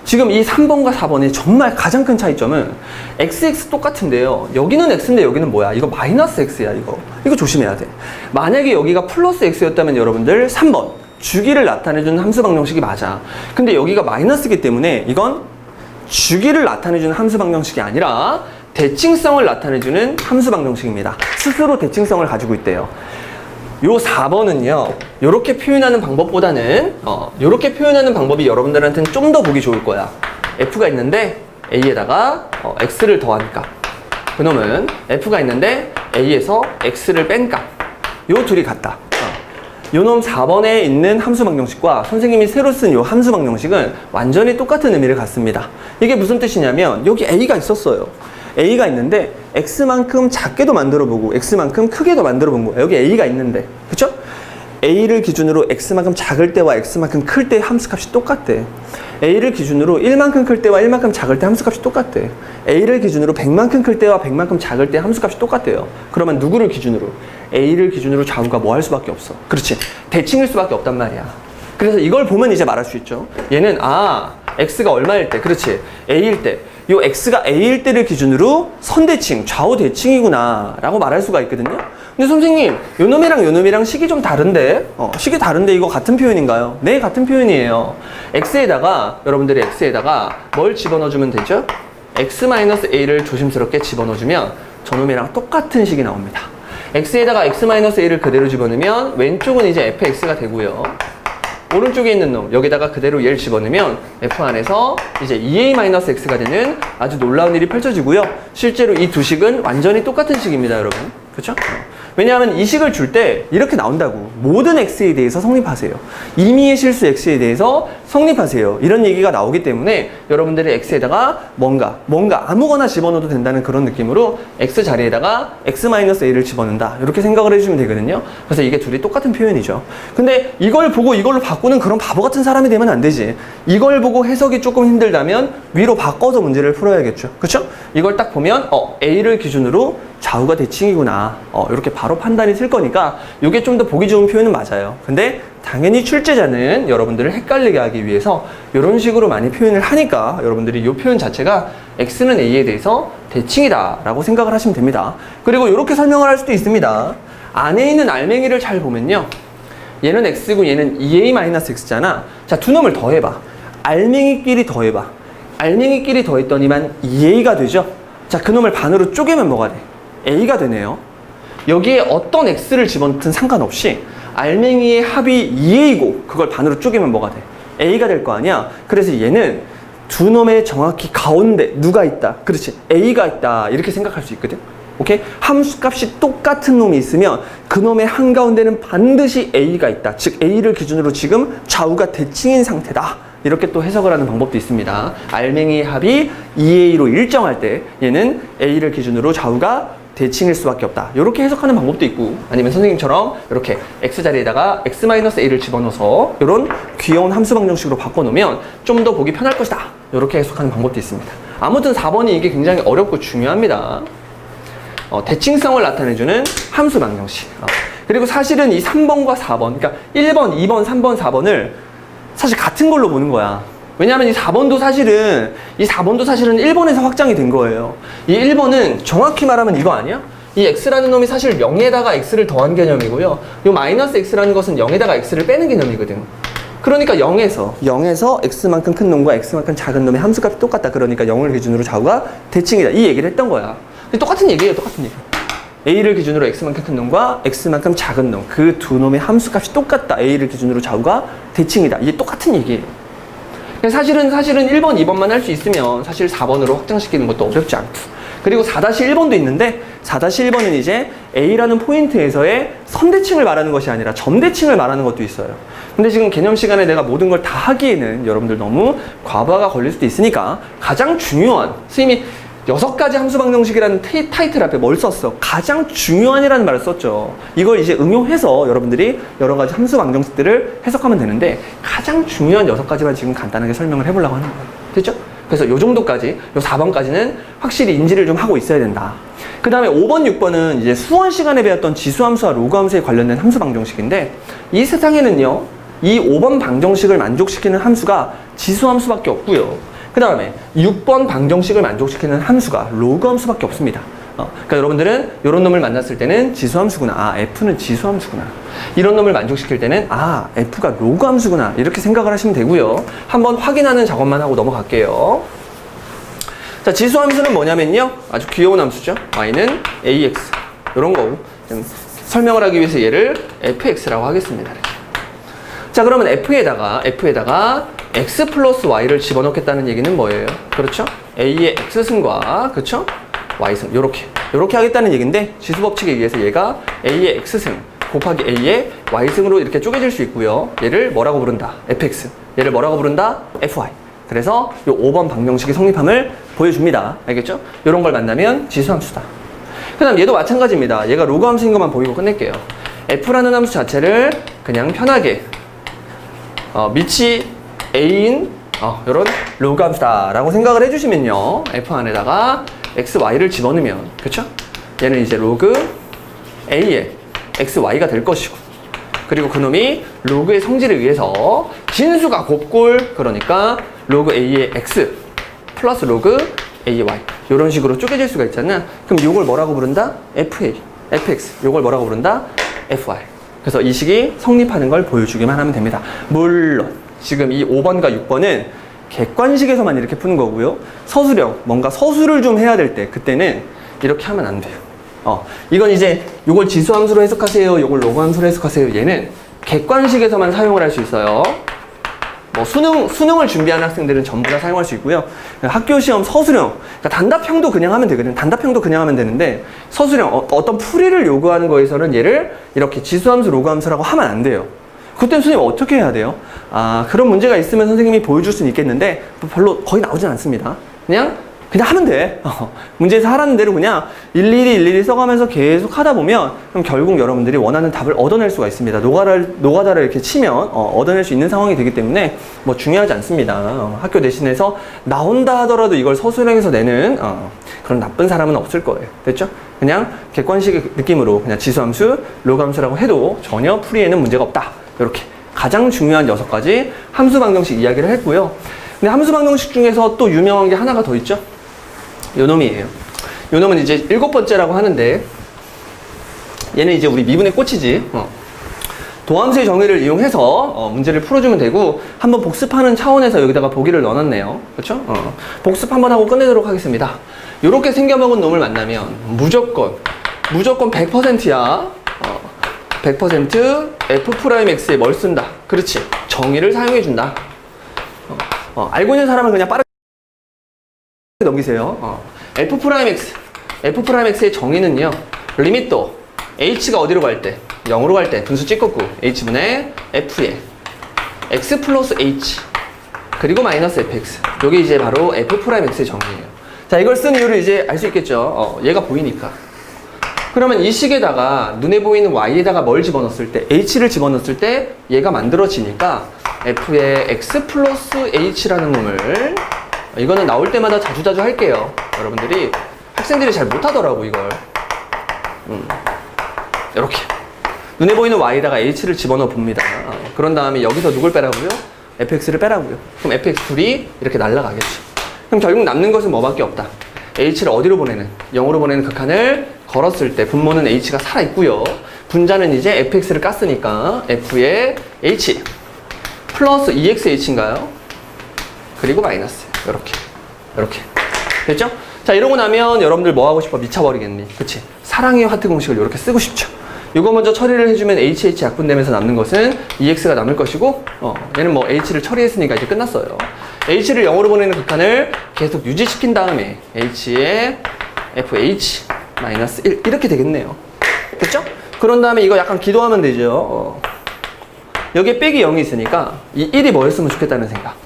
지금 이 3번과 4번의 정말 가장 큰 차이점은 XX 똑같은데요. 여기는 X인데 여기는 뭐야? 이거 마이너스 X야, 이거. 이거 조심해야 돼. 만약에 여기가 플러스 X였다면 여러분들 3번. 주기를 나타내주는 함수 방정식이 맞아. 근데 여기가 마이너스이기 때문에 이건 주기를 나타내주는 함수 방정식이 아니라 대칭성을 나타내주는 함수 방정식입니다. 스스로 대칭성을 가지고 있대요. 요 4번은요, 요렇게 표현하는 방법보다는, 요렇게 표현하는 방법이 여러분들한테는 좀 더 보기 좋을 거야. F가 있는데, A에다가, X를 더하니까. 그놈은 F가 있는데, A에서 X를 뺀 값. 요 둘이 같다. 요놈 4번에 있는 함수 방정식과 선생님이 새로 쓴 요 함수 방정식은 완전히 똑같은 의미를 갖습니다. 이게 무슨 뜻이냐면, 여기 A가 있었어요. A가 있는데 X만큼 작게도 만들어보고 X만큼 크게도 만들어본 거예요. 여기 A가 있는데, 그쵸? A를 기준으로 X만큼 작을 때와 X만큼 클 때 함수값이 똑같대. A를 기준으로 1만큼 클 때와 1만큼 작을 때 함수값이 똑같대. A를 기준으로 100만큼 클 때와 100만큼 작을 때 함수값이 똑같대요. 그러면 누구를 기준으로? A를 기준으로 좌우가 뭐 할 수밖에 없어. 그렇지. 대칭일 수밖에 없단 말이야. 그래서 이걸 보면 이제 말할 수 있죠. 얘는 X가 얼마일 때, 그렇지, A일 때, 요 X가 A일 때를 기준으로 선대칭, 좌우 대칭이구나 라고 말할 수가 있거든요. 근데 선생님, 요놈이랑 식이 좀 다른데, 식이 다른데 이거 같은 표현인가요? 네, 같은 표현이에요. X에다가, 여러분들이 X에다가 뭘 집어넣어주면 되죠? X-A를 조심스럽게 집어넣어주면 저놈이랑 똑같은 식이 나옵니다. X에다가 X-A를 그대로 집어넣으면 왼쪽은 이제 fx가 되고요. 오른쪽에 있는 놈, 여기다가 그대로 얘를 집어넣으면 F 안에서 이제 2a-x가 되는 아주 놀라운 일이 펼쳐지고요. 실제로 이 두 식은 완전히 똑같은 식입니다, 여러분. 그렇죠? 왜냐하면 이 식을 줄 때 이렇게 나온다고. 모든 x에 대해서 성립하세요. 임의의 실수 x에 대해서 성립하세요. 이런 얘기가 나오기 때문에 여러분들이 x에다가 뭔가 아무거나 집어넣어도 된다는 그런 느낌으로 x 자리에다가 x-a를 집어넣는다. 이렇게 생각을 해주시면 되거든요. 그래서 이게 둘이 똑같은 표현이죠. 근데 이걸 보고 이걸로 바꾸는 그런 바보 같은 사람이 되면 안 되지. 이걸 보고 해석이 조금 힘들다면 위로 바꿔서 문제를 풀어야겠죠. 그렇죠? 이걸 딱 보면 a를 기준으로 좌우가 대칭이구나. 이렇게 바로 판단이 쓸 거니까 이게 좀 더 보기 좋은 표현은 맞아요. 근데 당연히 출제자는 여러분들을 헷갈리게 하기 위해서 이런 식으로 많이 표현을 하니까 여러분들이 이 표현 자체가 X는 A에 대해서 대칭이다 라고 생각을 하시면 됩니다. 그리고 이렇게 설명을 할 수도 있습니다. 안에 있는 알맹이를 잘 보면요, 얘는 X고 얘는 2a-x잖아. 자, 두 놈을 더해봐. 알맹이끼리 더해봐. 알맹이끼리 더했더니만 2a가 되죠. 자, 그 놈을 반으로 쪼개면 뭐가 돼? A가 되네요. 여기에 어떤 X를 집어넣든 상관없이 알맹이의 합이 2A고 그걸 반으로 쪼개면 뭐가 돼? A가 될 거 아니야? 그래서 얘는 두 놈의 정확히 가운데 누가 있다? 그렇지, A가 있다. 이렇게 생각할 수 있거든. 오케이? 함수값이 똑같은 놈이 있으면 그 놈의 한가운데는 반드시 A가 있다. 즉 A를 기준으로 지금 좌우가 대칭인 상태다. 이렇게 또 해석을 하는 방법도 있습니다. 알맹이의 합이 2A로 일정할 때 얘는 A를 기준으로 좌우가 대칭일 수밖에 없다. 이렇게 해석하는 방법도 있고, 아니면 선생님처럼 이렇게 X 자리에다가 X-A를 집어넣어서 이런 귀여운 함수 방정식으로 바꿔놓으면 좀 더 보기 편할 것이다. 이렇게 해석하는 방법도 있습니다. 아무튼 4번이 이게 굉장히 어렵고 중요합니다. 대칭성을 나타내주는 함수 방정식. 그리고 사실은 이 3번과 4번, 그러니까 1번, 2번, 3번, 4번을 사실 같은 걸로 보는 거야. 왜냐하면 이 4번도 사실은 1번에서 확장이 된 거예요. 이 1번은 정확히 말하면 이거 아니야? 이 x라는 놈이 사실 0에다가 x를 더한 개념이고요. 이 마이너스 x라는 것은 0에다가 x를 빼는 개념이거든. 그러니까 0에서 x만큼 큰 놈과 x만큼 작은 놈의 함수값이 똑같다. 그러니까 0을 기준으로 좌우가 대칭이다. 이 얘기를 했던 거야. 똑같은 얘기예요. 똑같은 얘기. A를 기준으로 x만큼 큰 놈과 x만큼 작은 놈, 그 두 놈의 함수값이 똑같다. A를 기준으로 좌우가 대칭이다. 이게 똑같은 얘기예요. 사실은 1번, 2번만 할 수 있으면 사실 4번으로 확장시키는 것도 어렵지 않고. 그리고 4-1번도 있는데 4-1번은 이제 A라는 포인트에서의 선대칭을 말하는 것이 아니라 점대칭을 말하는 것도 있어요. 근데 지금 개념 시간에 내가 모든 걸 다 하기에는 여러분들 너무 과부하가 걸릴 수도 있으니까 가장 중요한, 선생님이 6가지 함수 방정식이라는 타이틀 앞에 뭘 썼어? 가장 중요한이라는 말을 썼죠. 이걸 이제 응용해서 여러분들이 여러 가지 함수 방정식들을 해석하면 되는데 가장 중요한 6가지만 지금 간단하게 설명을 해보려고 하는 거예요. 됐죠? 그래서 요 정도까지, 요 4번까지는 확실히 인지를 좀 하고 있어야 된다. 그 다음에 5번, 6번은 이제 수원 시간에 배웠던 지수함수와 로그함수에 관련된 함수 방정식인데 이 세상에는요, 이 5번 방정식을 만족시키는 함수가 지수함수밖에 없고요. 그 다음에 6번 방정식을 만족시키는 함수가 로그함수밖에 없습니다. 그러니까 여러분들은 이런 놈을 만났을 때는 지수함수구나. 아, F는 지수함수구나. 이런 놈을 만족시킬 때는 아, F가 로그함수구나. 이렇게 생각을 하시면 되고요. 한번 확인하는 작업만 하고 넘어갈게요. 자, 지수함수는 뭐냐면요. 아주 귀여운 함수죠. y는 ax. 이런 거고. 설명을 하기 위해서 얘를 fx라고 하겠습니다. 이렇게. 자, 그러면 f에다가 x 플러스 y를 집어넣겠다는 얘기는 뭐예요? 그렇죠? a의 x승과, 그렇죠? y승. 요렇게 하겠다는 얘기인데, 지수법칙에 의해서 얘가 a의 x승 곱하기 a의 y승으로 이렇게 쪼개질 수 있고요. 얘를 뭐라고 부른다? fx. 얘를 뭐라고 부른다? fy. 그래서 요 5번 방정식이 성립함을 보여줍니다. 알겠죠? 요런 걸 만나면 지수함수다. 그 다음 얘도 마찬가지입니다. 얘가 로그 함수인 것만 보이고 끝낼게요. f라는 함수 자체를 그냥 편하게 밑이 a인 요런 로그 함수다 라고 생각을 해주시면요. f 안에다가 x, y를 집어넣으면, 그쵸? 얘는 이제 로그 a의 x, y가 될 것이고, 그리고 그놈이 로그의 성질에 의해서 진수가 곱골, 그러니까 로그 a의 x 플러스 로그 a의 y, 이런 식으로 쪼개질 수가 있잖아. 그럼 요걸 뭐라고 부른다? fa, fx. 요걸 뭐라고 부른다? fy. 그래서 이 식이 성립하는 걸 보여주기만 하면 됩니다. 물론 지금 이 5번과 6번은 객관식에서만 이렇게 푸는 거고요. 서술형, 뭔가 서술을 좀 해야 될 때, 그때는 이렇게 하면 안 돼요. 이건 이제 요걸 지수함수로 해석하세요, 요걸 로그함수로 해석하세요. 얘는 객관식에서만 사용을 할 수 있어요. 뭐 수능을 준비하는 학생들은 전부 다 사용할 수 있고요. 학교 시험 서술형, 그러니까 단답형도 그냥 하면 되거든요. 단답형도 그냥 하면 되는데, 서술형, 어떤 풀이를 요구하는 거에서는 얘를 이렇게 지수함수, 로그함수라고 하면 안 돼요. 그때는 선생님 어떻게 해야 돼요? 그런 문제가 있으면 선생님이 보여줄 수는 있겠는데 별로 거의 나오진 않습니다. 그냥 하면 돼. 문제에서 하라는 대로 그냥 일일이 써가면서 계속 하다 보면 그럼 결국 여러분들이 원하는 답을 얻어낼 수가 있습니다. 노가다를 이렇게 치면 얻어낼 수 있는 상황이 되기 때문에 뭐 중요하지 않습니다. 학교 내신에서 나온다 하더라도 이걸 서술형에서 내는 그런 나쁜 사람은 없을 거예요. 됐죠? 그냥 객관식 느낌으로 그냥 지수함수, 로그함수라고 해도 전혀 풀이에는 문제가 없다. 이렇게 가장 중요한 6가지 함수 방정식 이야기를 했고요. 근데 함수 방정식 중에서 또 유명한 게 하나가 더 있죠. 요 놈이에요. 요 놈은 이제 7번째라고 하는데, 얘는 이제 우리 미분의 꽃이지. 도함수의 정의를 이용해서 문제를 풀어주면 되고, 한번 복습하는 차원에서 여기다가 보기를 넣어놨네요. 그렇죠? 복습 한번 하고 끝내도록 하겠습니다. 요렇게 생겨먹은 놈을 만나면 무조건 100%야. 100% f'x에 뭘 쓴다. 그렇지. 정의를 사용해준다. 알고 있는 사람은 그냥 빠르게 넘기세요. f'x의 정의는요. 리미터 h가 어디로 갈 때? 0으로 갈 때 분수 찌꺼고 h분의 f의 x 플러스 h 그리고 마이너스 fx. 요게 이제 바로 f'x의 정의예요. 자, 이걸 쓴 이유를 이제 알 수 있겠죠. 얘가 보이니까. 그러면 이 식에다가 눈에 보이는 y에다가 뭘 집어넣었을 때, h를 집어넣었을 때 얘가 만들어지니까 f의 x 플러스 h라는 놈을, 이거는 나올 때마다 자주자주 할게요. 여러분들이 학생들이 잘 못하더라고 이걸. 이렇게 눈에 보이는 y에다가 h를 집어넣어 봅니다. 그런 다음에 여기서 누굴 빼라고요? fx를 빼라고요. 그럼 fx 둘이 이렇게 날아가겠죠. 그럼 결국 남는 것은 뭐밖에 없다. h를 어디로 보내는? 0으로 보내는 극한을 걸었을 때 분모는 h가 살아있고요. 분자는 이제 fx를 깠으니까 f의 h 플러스 2xh인가요? 그리고 마이너스. 이렇게 됐죠? 자, 이러고 나면 여러분들 뭐 하고 싶어? 미쳐버리겠니? 그치? 사랑의 하트 공식을 이렇게 쓰고 싶죠? 이거 먼저 처리를 해주면 hh 약분되면서 남는 것은 2x가 남을 것이고, 얘는 뭐 h를 처리했으니까 이제 끝났어요. h를 0으로 보내는 극한을 계속 유지시킨 다음에 h의 fh 마이너스 1 이렇게 되겠네요. 됐죠? 그런 다음에 이거 약간 기도하면 되죠. 여기에 빼기 0이 있으니까 이 1이 뭐였으면 좋겠다는 생각.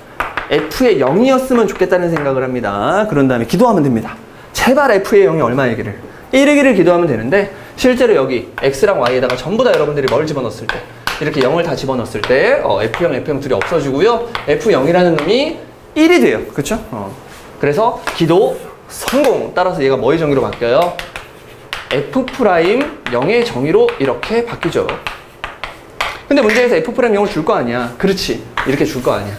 f의 0이었으면 좋겠다는 생각을 합니다. 그런 다음에 기도하면 됩니다. 제발 f의 0이 얼마이기를 1이기를 기도하면 되는데, 실제로 여기 x랑 y에다가 전부 다 여러분들이 뭘 집어넣었을 때, 이렇게 0을 다 집어넣었을 때 F0 둘이 없어지고요. F0이라는 놈이 1이 돼요. 그쵸? 그래서 기도 성공. 따라서 얘가 뭐의 정의로 바뀌어요? F'0의 정의로 이렇게 바뀌죠. 근데 문제에서 F'0을 줄 거 아니야. 그렇지. 이렇게 줄 거 아니야.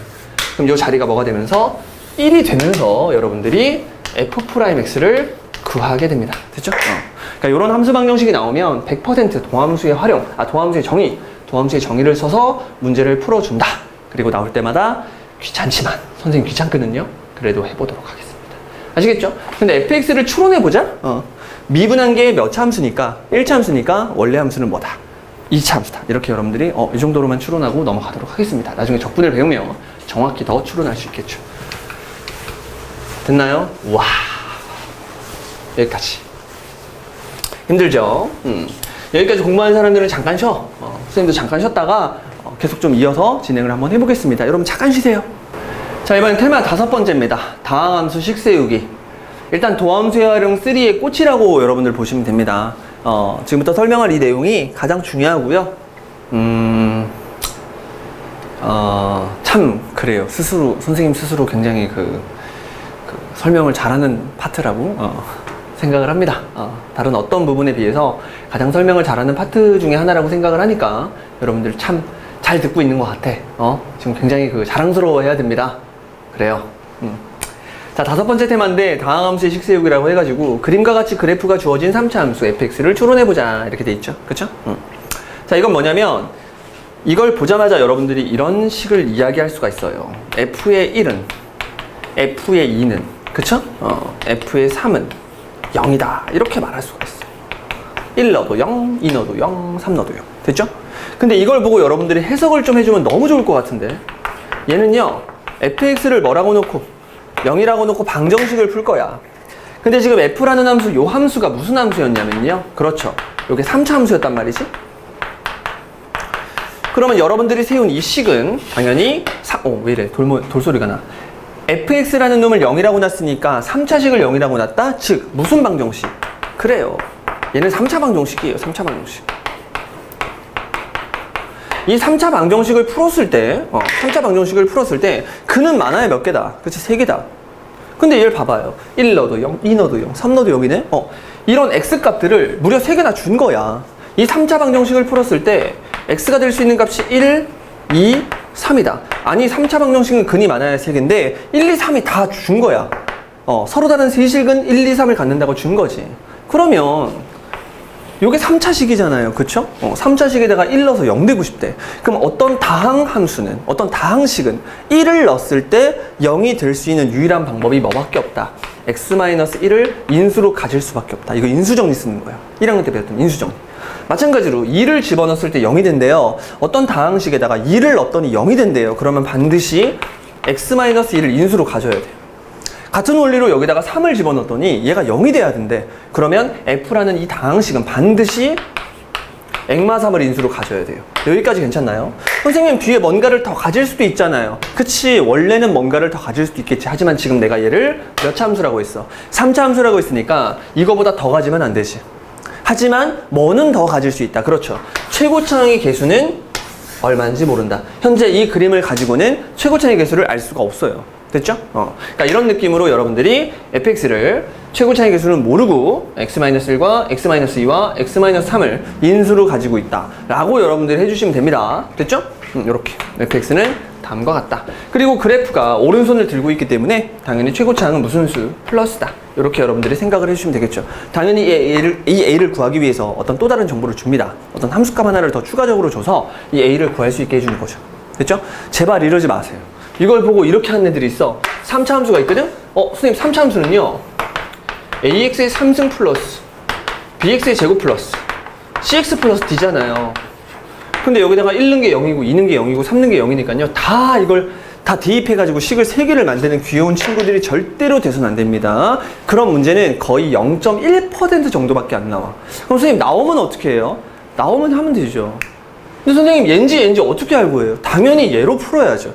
그럼 이 자리가 뭐가 되면서 1이 되면서 여러분들이 F'X를 구하게 됩니다. 됐죠? 그러니까 이런 함수 방정식이 나오면 100% 도함수의 활용, 도함수의 정의, 도함수의 정의를 써서 문제를 풀어준다. 그리고 나올 때마다 귀찮지만, 선생님 귀찮거든요. 그래도 해보도록 하겠습니다. 아시겠죠? 근데 fx를 추론해보자. 미분한 게 몇 차 함수니까? 1차 함수니까 원래 함수는 뭐다? 2차 함수다. 이렇게 여러분들이 이 정도로만 추론하고 넘어가도록 하겠습니다. 나중에 적분을 배우면 정확히 더 추론할 수 있겠죠. 됐나요? 와, 여기까지. 힘들죠? 여기까지 공부하는 사람들은 잠깐 쉬어. 선생님도 잠깐 쉬었다가 계속 좀 이어서 진행을 한번 해보겠습니다. 여러분 잠깐 쉬세요. 자, 이번엔 테마 5번째입니다. 다항함수식 세우기. 일단 도함수의 활용 3의 꽃이라고 여러분들 보시면 됩니다. 지금부터 설명할 이 내용이 가장 중요하고요. 참 그래요. 선생님 스스로 굉장히 그 설명을 잘하는 파트라고 생각을 합니다. 다른 어떤 부분에 비해서 가장 설명을 잘하는 파트 중에 하나라고 생각을 하니까 여러분들 참 잘 듣고 있는 것 같아. 지금 굉장히 자랑스러워 해야 됩니다. 그래요. 자, 5번째 테마인데 다항함수의 식세우기라고 해가지고 그림과 같이 그래프가 주어진 3차 함수 fx를 추론해보자 이렇게 돼 있죠. 그쵸? 자, 이건 뭐냐면 이걸 보자마자 여러분들이 이런 식을 이야기할 수가 있어요. f의 1은 f의 2는 그쵸? f의 3은 0이다 이렇게 말할 수가 있어요. 1 넣어도 0, 2 넣어도 0, 3 넣어도 0. 됐죠? 근데 이걸 보고 여러분들이 해석을 좀 해주면 너무 좋을 것 같은데 얘는요 fx를 뭐라고 놓고 0이라고 놓고 방정식을 풀 거야. 근데 지금 f라는 함수, 요 함수가 무슨 함수였냐면요. 그렇죠. 요게 3차 함수였단 말이지. 그러면 여러분들이 세운 이 식은 당연히 왜 이래 돌소리가 나. fx라는 놈을 0이라고 놨으니까 3차식을 0이라고 놨다? 즉 무슨 방정식? 그래요. 얘는 3차 방정식이에요. 3차 방정식. 이 3차 방정식을 풀었을 때 3차 방정식을 풀었을 때 그는 많아야 몇 개다? 그치? 3개다. 근데 얘를 봐봐요. 1 넣어도 0, 2 넣어도 0, 3 넣어도 0이네? 이런 x값들을 무려 3개나 준 거야. 이 3차 방정식을 풀었을 때 x가 될 수 있는 값이 1, 2, 3이다. 아니 3차 방정식은 근이 많아야 3개인데 1, 2, 3이 다 준 거야. 서로 다른 세식은 1, 2, 3을 갖는다고 준 거지. 그러면 요게 3차식이잖아요. 그쵸? 3차식에다가 1 넣어서 0 되고 싶대. 그럼 어떤 다항 함수는, 어떤 다항식은 1을 넣었을 때 0이 될 수 있는 유일한 방법이 뭐밖에 없다. x-1을 인수로 가질 수밖에 없다. 이거 인수정리 쓰는 거야. 1학년 때 배웠던 인수정리. 마찬가지로 2를 집어넣었을 때 0이 된대요. 어떤 다항식에다가 2를 넣었더니 0이 된대요. 그러면 반드시 x-1을 인수로 가져야 돼요. 같은 원리로 여기다가 3을 집어넣었더니 얘가 0이 돼야 된대. 그러면 f라는 이 다항식은 반드시 액마3을 인수로 가져야 돼요. 여기까지 괜찮나요? 선생님 뒤에 뭔가를 더 가질 수도 있잖아요. 그치, 원래는 뭔가를 더 가질 수도 있겠지. 하지만 지금 내가 얘를 몇 차 함수라고 했어? 3차 함수라고 했으니까 이거보다 더 가지면 안 되지. 하지만 뭐는 더 가질 수 있다. 그렇죠. 최고차항의 개수는 얼마인지 모른다. 현재 이 그림을 가지고는 최고차항의 개수를 알 수가 없어요. 됐죠? 그러니까 이런 느낌으로 여러분들이 fx를 최고차항의 개수는 모르고 x-1과 x-2와 x-3을 인수로 가지고 있다 라고 여러분들이 해주시면 됩니다. 됐죠? 이렇게 fx는 다음과 같다. 그리고 그래프가 오른손을 들고 있기 때문에 당연히 최고차항은 무슨 수? 플러스다. 이렇게 여러분들이 생각을 해주시면 되겠죠. 당연히 이 a를 구하기 위해서 어떤 또 다른 정보를 줍니다. 어떤 함수값 하나를 더 추가적으로 줘서 이 a를 구할 수 있게 해주는 거죠. 됐죠? 제발 이러지 마세요. 이걸 보고 이렇게 하는 애들이 있어. 3차 함수가 있거든? 선생님 3차 함수는요 ax의 3승 플러스 bx의 제곱 플러스 cx 플러스 d잖아요. 근데 여기다가 1 넣은 게 0이고 2 넣은 게 0이고 3 넣은 게 0이니까요 다 이걸 다 대입해가지고 식을 3개를 만드는 귀여운 친구들이 절대로 돼서는 안 됩니다. 그런 문제는 거의 0.1% 정도밖에 안 나와. 그럼 선생님 나오면 어떻게 해요? 나오면 하면 되죠. 근데 선생님 얘인지 어떻게 알고 해요? 당연히 얘로 풀어야죠.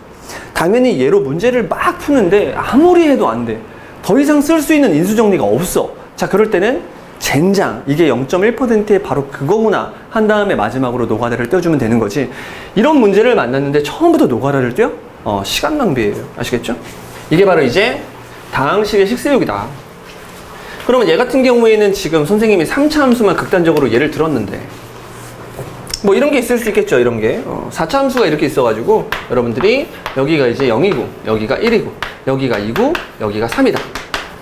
당연히 얘로 문제를 막 푸는데 아무리 해도 안 돼. 더 이상 쓸 수 있는 인수정리가 없어. 자, 그럴 때는 젠장, 이게 0.1%의 바로 그거구나 한 다음에 마지막으로 노가다를 떼어주면 되는 거지. 이런 문제를 만났는데 처음부터 노가다를 떼어? 시간 낭비예요. 아시겠죠? 이게 바로 이제 다항식의 식세우기다. 그러면 얘 같은 경우에는 지금 선생님이 3차 함수만 극단적으로 예를 들었는데 뭐 이런 게 있을 수 있겠죠. 이런 게 4차 함수가 이렇게 있어가지고 여러분들이 여기가 이제 0이고 여기가 1이고 여기가 2고 여기가 3이다.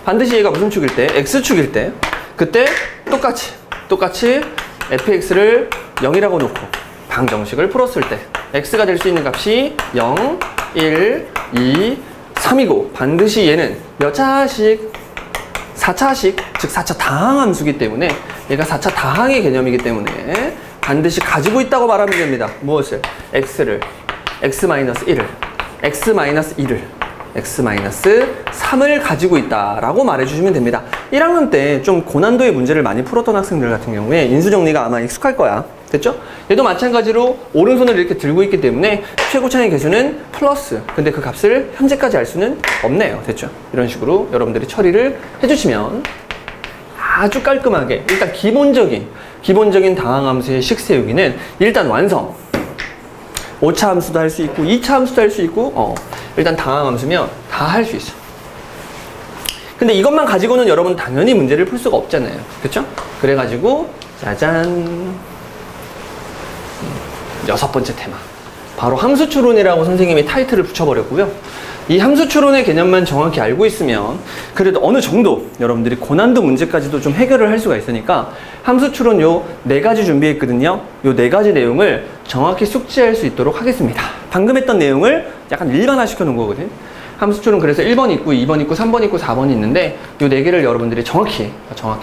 반드시 얘가 무슨 축일 때? X축일 때 그때 똑같이 fx를 0이라고 놓고 방정식을 풀었을 때 x가 될 수 있는 값이 0, 1, 2, 3이고 반드시 얘는 몇 차식? 4차식, 즉 4차 다항 함수기 때문에 얘가 4차 다항의 개념이기 때문에 반드시 가지고 있다고 말하면 됩니다. 무엇을? x를 x-1을 x-2를 x-3을 가지고 있다라고 말해주시면 됩니다. 1학년 때 좀 고난도의 문제를 많이 풀었던 학생들 같은 경우에 인수정리가 아마 익숙할 거야. 됐죠? 얘도 마찬가지로 오른손을 이렇게 들고 있기 때문에 최고차의 개수는 플러스. 근데 그 값을 현재까지 알 수는 없네요. 됐죠? 이런 식으로 여러분들이 처리를 해주시면 아주 깔끔하게 일단 기본적인 다항함수의 식 세우기는 일단 완성. 5차 함수도 할 수 있고 2차 함수도 할 수 있고 일단 다항함수면 다 할 수 있어. 근데 이것만 가지고는 여러분 당연히 문제를 풀 수가 없잖아요. 그쵸? 그래가지고 짜잔 6번째 테마 바로 함수추론이라고 선생님이 타이틀을 붙여버렸고요. 이 함수추론의 개념만 정확히 알고 있으면 그래도 어느 정도 여러분들이 고난도 문제까지도 좀 해결을 할 수가 있으니까 함수추론 요 4가지 준비했거든요. 요 4가지 내용을 정확히 숙지할 수 있도록 하겠습니다. 방금 했던 내용을 약간 일반화 시켜 놓은 거거든. 함수추론 그래서 1번 있고 2번 있고 3번 있고 4번이 있는데 요 4개를 여러분들이 정확히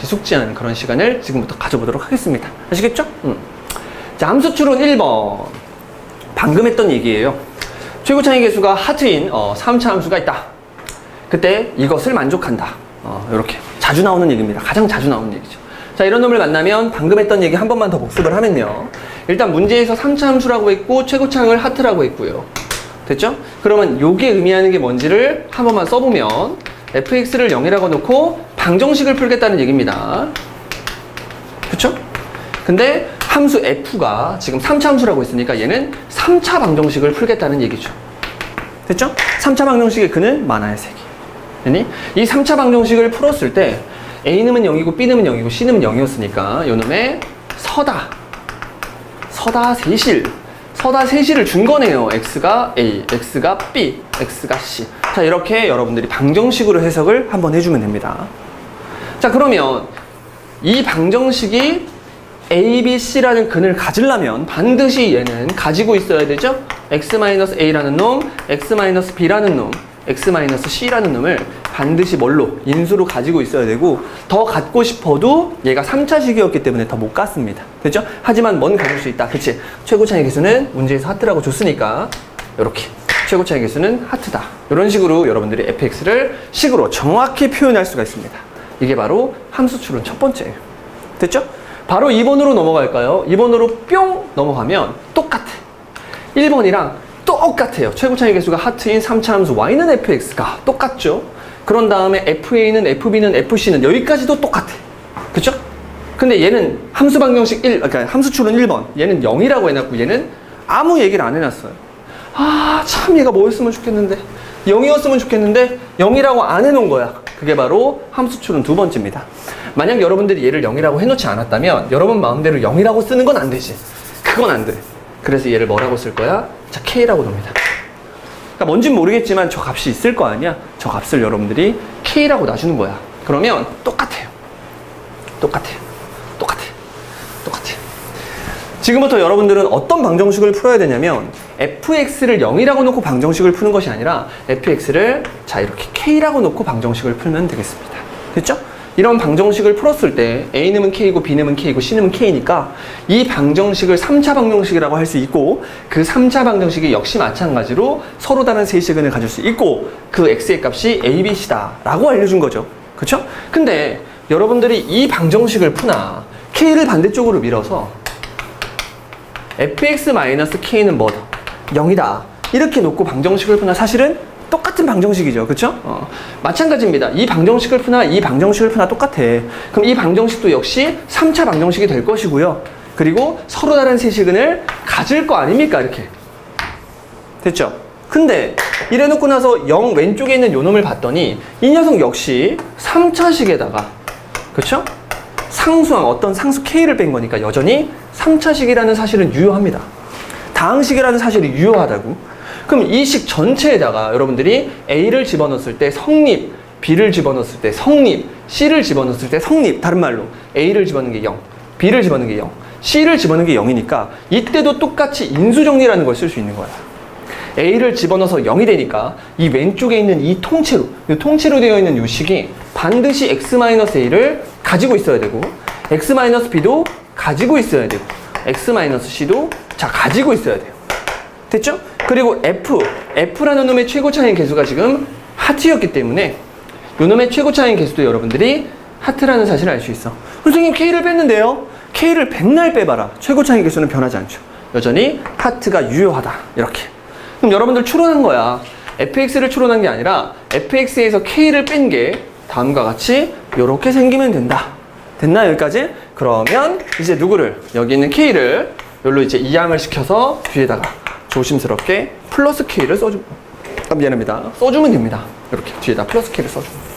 숙지하는 그런 시간을 지금부터 가져보도록 하겠습니다. 아시겠죠? 자, 함수추론 1번 방금 했던 얘기예요. 최고차의 개수가 하트인 3차 함수가 있다. 그때 이것을 만족한다. 이렇게 자주 나오는 얘기입니다. 가장 자주 나오는 얘기죠. 자, 이런 놈을 만나면 방금 했던 얘기 한 번만 더 복습을 하면요. 일단 문제에서 3차 함수라고 했고 최고차항을 하트라고 했고요. 됐죠? 그러면 요게 의미하는 게 뭔지를 한 번만 써보면 fx를 0이라고 놓고 방정식을 풀겠다는 얘기입니다. 그쵸? 근데 함수 f가 지금 3차 함수라고 했으니까 얘는 3차 방정식을 풀겠다는 얘기죠. 됐죠? 3차 방정식의 근은 만화의 세기. 아니? 이 3차 방정식을 풀었을 때 A는 0이고 B는 0이고 C는 0이었으니까 요놈의 서다 세실을 준 거네요. X가 A, X가 B, X가 C. 자, 이렇게 여러분들이 방정식으로 해석을 한번 해주면 됩니다. 자, 그러면 이 방정식이 A, B, C라는 근을 가지려면 반드시 얘는 가지고 있어야 되죠? X-A라는 놈, X-B라는 놈, X-C라는 놈을 반드시 뭘로? 인수로 가지고 있어야 되고 더 갖고 싶어도 얘가 3차식이었기 때문에 더 못 갔습니다. 됐죠? 하지만 뭔 가질 수 있다. 그치? 최고차의 개수는 문제에서 하트라고 줬으니까 이렇게 최고차의 개수는 하트다. 이런 식으로 여러분들이 fx를 식으로 정확히 표현할 수가 있습니다. 이게 바로 함수추론 첫 번째예요. 됐죠? 바로 2번으로 넘어갈까요? 2번으로 뿅 넘어가면 똑같아. 1번이랑 똑같아요. 최고차의 개수가 하트인 3차 함수 y는 fx가 똑같죠? 그런 다음에 fa는 fb는 fc는 여기까지도 똑같아. 그쵸? 근데 얘는 함수 방정식 그러니까 함수추론 1번 얘는 0이라고 해놨고 얘는 아무 얘기를 안 해놨어요. 아, 참 얘가 뭐였으면 좋겠는데 0이었으면 좋겠는데 0이라고 안 해놓은 거야. 그게 바로 함수추론 두 번째입니다. 만약 여러분들이 얘를 0이라고 해놓지 않았다면 여러분 마음대로 0이라고 쓰는 건 안 되지. 그건 안 돼. 그래서 얘를 뭐라고 쓸 거야? 자, K라고 놉니다. 그러니까 뭔진 모르겠지만 저 값이 있을 거 아니야? 저 값을 여러분들이 K라고 놔주는 거야. 그러면 똑같아요. 지금부터 여러분들은 어떤 방정식을 풀어야 되냐면 fx를 0이라고 놓고 방정식을 푸는 것이 아니라 fx를 자 이렇게 k라고 놓고 방정식을 풀면 되겠습니다. 됐죠? 이런 방정식을 풀었을 때 A는 K고 B는 K고 C는 K니까 이 방정식을 3차 방정식이라고 할 수 있고 그 3차 방정식이 역시 마찬가지로 서로 다른 세시근을 가질 수 있고 그 x의 값이 A, B, C다 라고 알려준 거죠. 그쵸? 근데 여러분들이 이 방정식을 푸나 K를 반대쪽으로 밀어서 fx-k는 뭐다? 0이다. 이렇게 놓고 방정식을 푸나 사실은 똑같은 방정식이죠. 그쵸? 마찬가지입니다. 이 방정식을 푸나 이 방정식을 푸나 똑같아. 그럼 이 방정식도 역시 3차 방정식이 될 것이고요. 그리고 서로 다른 세시근을 가질 거 아닙니까? 이렇게. 됐죠? 근데 이래놓고 나서 0 왼쪽에 있는 요 놈을 봤더니 이 녀석 역시 3차식에다가 그쵸? 상수항 어떤 상수 K를 뺀 거니까 여전히 3차식이라는 사실은 유효합니다. 다항식이라는 사실이 유효하다고. 그럼 이 식 전체에다가 여러분들이 A를 집어넣었을 때 성립, B를 집어넣었을 때 성립, C를 집어넣었을 때 성립, 다른 말로 A를 집어넣는 게 0, B를 집어넣는 게 0, C를 집어넣는 게 0이니까 이때도 똑같이 인수정리라는 걸 쓸 수 있는 거야. A를 집어넣어서 0이 되니까 이 왼쪽에 있는 이 통째로 되어 있는 이 식이 반드시 X-A를 가지고 있어야 되고 X-B도 가지고 있어야 되고 X-C도 가지고 있어야 돼요. 됐죠? 그리고 F라는 놈의 최고 차이인 계수가 지금 하트였기 때문에 이 놈의 최고 차이인 계수도 여러분들이 하트라는 사실을 알 수 있어. 선생님 K를 뺐는데요. K를 백날 빼봐라. 최고 차이인 계수는 변하지 않죠. 여전히 하트가 유효하다. 이렇게. 그럼 여러분들 추론한 거야. fx를 추론한 게 아니라 fx에서 k를 뺀 게 다음과 같이 이렇게 생기면 된다. 됐나 여기까지? 그러면 이제 누구를 여기 있는 k를 여기로 이제 이항을 시켜서 뒤에다가 조심스럽게 플러스 k를 미안합니다. 써주면 됩니다. 이렇게 뒤에다 플러스 k를 써주면.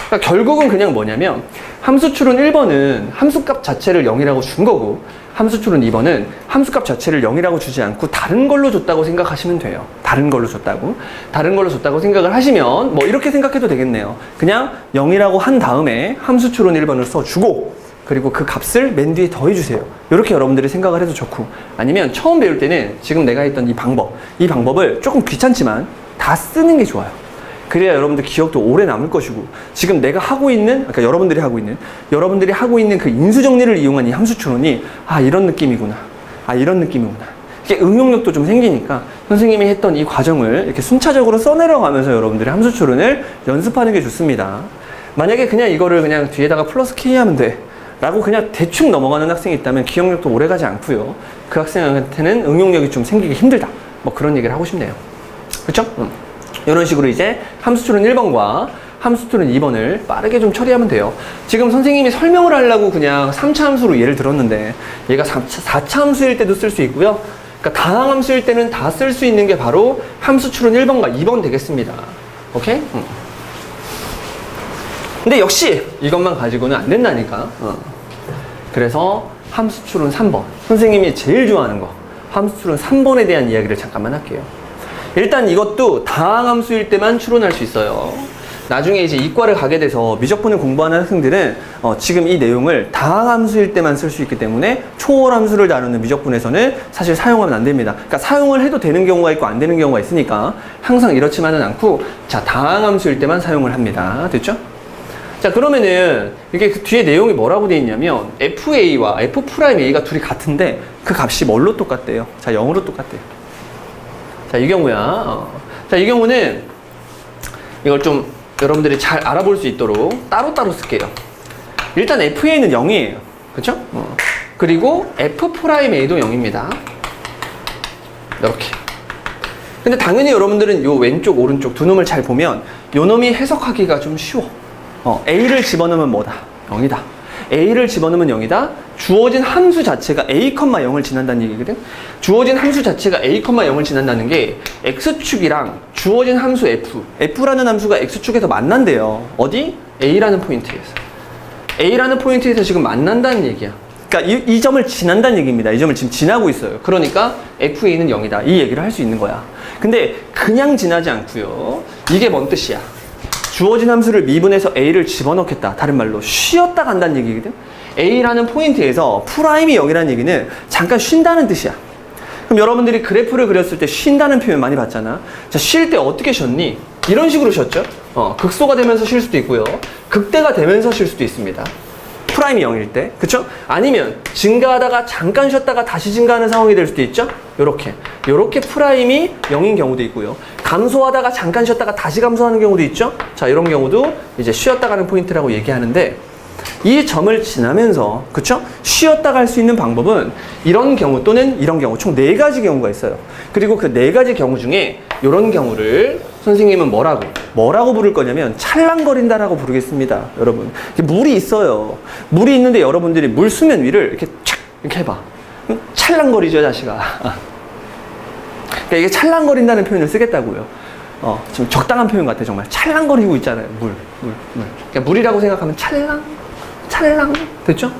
그러니까 결국은 그냥 뭐냐면 함수출은 1번은 함수값 자체를 0이라고 준 거고 함수출은 2번은 함수값 자체를 0이라고 주지 않고 다른 걸로 줬다고 생각하시면 돼요. 다른 걸로 줬다고 생각을 하시면 뭐 이렇게 생각해도 되겠네요. 그냥 0이라고 한 다음에 함수출은 1번을 써주고 그리고 그 값을 맨 뒤에 더해주세요. 이렇게 여러분들이 생각을 해도 좋고 아니면 처음 배울 때는 지금 내가 했던 이 방법을 조금 귀찮지만 다 쓰는 게 좋아요. 그래야 여러분들 기억도 오래 남을 것이고 지금 내가 하고 있는 그러니까 여러분들이 하고 있는 그 인수정리를 이용한 이 함수추론이 이런 느낌이구나 이게 응용력도 좀 생기니까 선생님이 했던 이 과정을 이렇게 순차적으로 써내려가면서 여러분들이 함수추론을 연습하는 게 좋습니다. 만약에 그냥 이거를 그냥 뒤에다가 플러스 K 하면 돼 라고 그냥 대충 넘어가는 학생이 있다면 기억력도 오래 가지 않고요. 그 학생한테는 응용력이 좀 생기기 힘들다 뭐 그런 얘기를 하고 싶네요. 그렇죠? 이런 식으로 이제 함수출은 1번과 함수출은 2번을 빠르게 좀 처리하면 돼요. 지금 선생님이 설명을 하려고 그냥 3차 함수로 예를 들었는데 얘가 4차 함수일 때도 쓸 수 있고요. 그러니까 다항함수일 때는 다 쓸 수 있는 게 바로 함수출은 1번과 2번 되겠습니다. 오케이? 근데 역시 이것만 가지고는 안 된다니까. 그래서 함수출은 3번. 선생님이 제일 좋아하는 거. 함수출은 3번에 대한 이야기를 잠깐만 할게요. 일단 이것도 다항함수일 때만 추론할 수 있어요. 나중에 이제 이과를 가게 돼서 미적분을 공부하는 학생들은 지금 이 내용을 다항함수일 때만 쓸 수 있기 때문에 초월함수를 다루는 미적분에서는 사실 사용하면 안 됩니다. 그러니까 사용을 해도 되는 경우가 있고 안 되는 경우가 있으니까 항상 이렇지만은 않고 다항함수일 때만 사용을 합니다. 됐죠? 자, 그러면은 이게 그 뒤에 내용이 뭐라고 되어 있냐면 FA와 F'A가 둘이 같은데 그 값이 뭘로 똑같대요? 0으로 똑같대요. 자, 이 경우야. 자, 이 경우는 이걸 좀 여러분들이 잘 알아볼 수 있도록 따로따로 쓸게요. 일단 FA는 0이에요. 그쵸? 그리고 F'A도 0입니다. 이렇게. 근데 당연히 여러분들은 요 왼쪽, 오른쪽 두 놈을 잘 보면 요 놈이 해석하기가 좀 쉬워. A를 집어넣으면 뭐다? 0이다. A를 집어넣으면 0이다. 주어진 함수 자체가 A, 0을 지난다는 얘기거든. 주어진 함수 자체가 A, 0을 지난다는 게 X축이랑 주어진 함수 F라는 함수가 X축에서 만난대요. 어디? A라는 포인트에서. A라는 포인트에서 지금 만난다는 얘기야. 그러니까 이 점을 지난다는 얘기입니다. 이 점을 지금 지나고 있어요. 그러니까 FA는 0이다. 이 얘기를 할 수 있는 거야. 근데 그냥 지나지 않고요. 이게 뭔 뜻이야? 주어진 함수를 미분해서 A를 집어넣겠다. 다른 말로 쉬었다 간다는 얘기거든. A라는 포인트에서 프라임이 0이라는 얘기는 잠깐 쉰다는 뜻이야. 그럼 여러분들이 그래프를 그렸을 때 쉰다는 표현 많이 봤잖아. 자, 쉴 때 어떻게 쉬었니? 이런 식으로 쉬었죠. 극소가 되면서 쉴 수도 있고요. 극대가 되면서 쉴 수도 있습니다. 프라임이 0일 때. 그쵸? 아니면 증가하다가 잠깐 쉬었다가 다시 증가하는 상황이 될 수도 있죠. 요렇게 프라임이 0인 경우도 있고요. 감소하다가 잠깐 쉬었다가 다시 감소하는 경우도 있죠. 자, 이런 경우도 이제 쉬었다 가는 포인트라고 얘기하는데 이 점을 지나면서 그쵸? 쉬었다 갈 수 있는 방법은 이런 경우 또는 이런 경우 총 4가지 경우가 있어요. 그리고 그 4가지 경우 중에 이런 경우를 선생님은 뭐라고 부를 거냐면 찰랑거린다라고 부르겠습니다. 여러분, 물이 있어요. 물이 있는데 여러분들이 물 수면 위를 이렇게 착 이렇게 해봐. 찰랑거리죠, 자식아. 그러니까 이게 찰랑거린다는 표현을 쓰겠다고요. 좀 적당한 표현 같아. 정말 찰랑거리고 있잖아요. 물. 그러니까 물이라고 생각하면 찰랑 됐죠?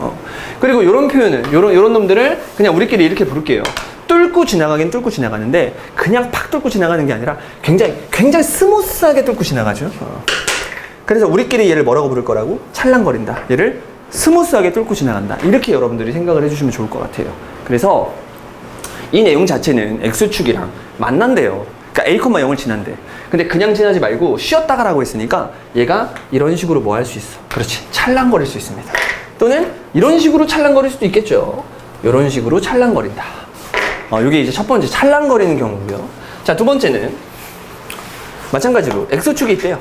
그리고 이런 표현은 요런 놈들을 그냥 우리끼리 이렇게 부를게요. 뚫고 지나가는데 그냥 팍 뚫고 지나가는 게 아니라 굉장히 스무스하게 뚫고 지나가죠. 그래서 우리끼리 얘를 뭐라고 부를 거라고? 찰랑거린다. 얘를 스무스하게 뚫고 지나간다. 이렇게 여러분들이 생각을 해주시면 좋을 것 같아요. 그래서 이 내용 자체는 X축이랑 만난대요. 그러니까 A, 0을 지난대. 근데 그냥 지나지 말고 쉬었다가라고 했으니까 얘가 이런 식으로 뭐 할 수 있어? 그렇지. 찰랑거릴 수 있습니다. 또는 이런 식으로 찰랑거릴 수도 있겠죠. 이런 식으로 찰랑거린다. 이게 이제 첫 번째 찰랑거리는 경우고요. 자, 두 번째는 마찬가지로 X축이 있대요.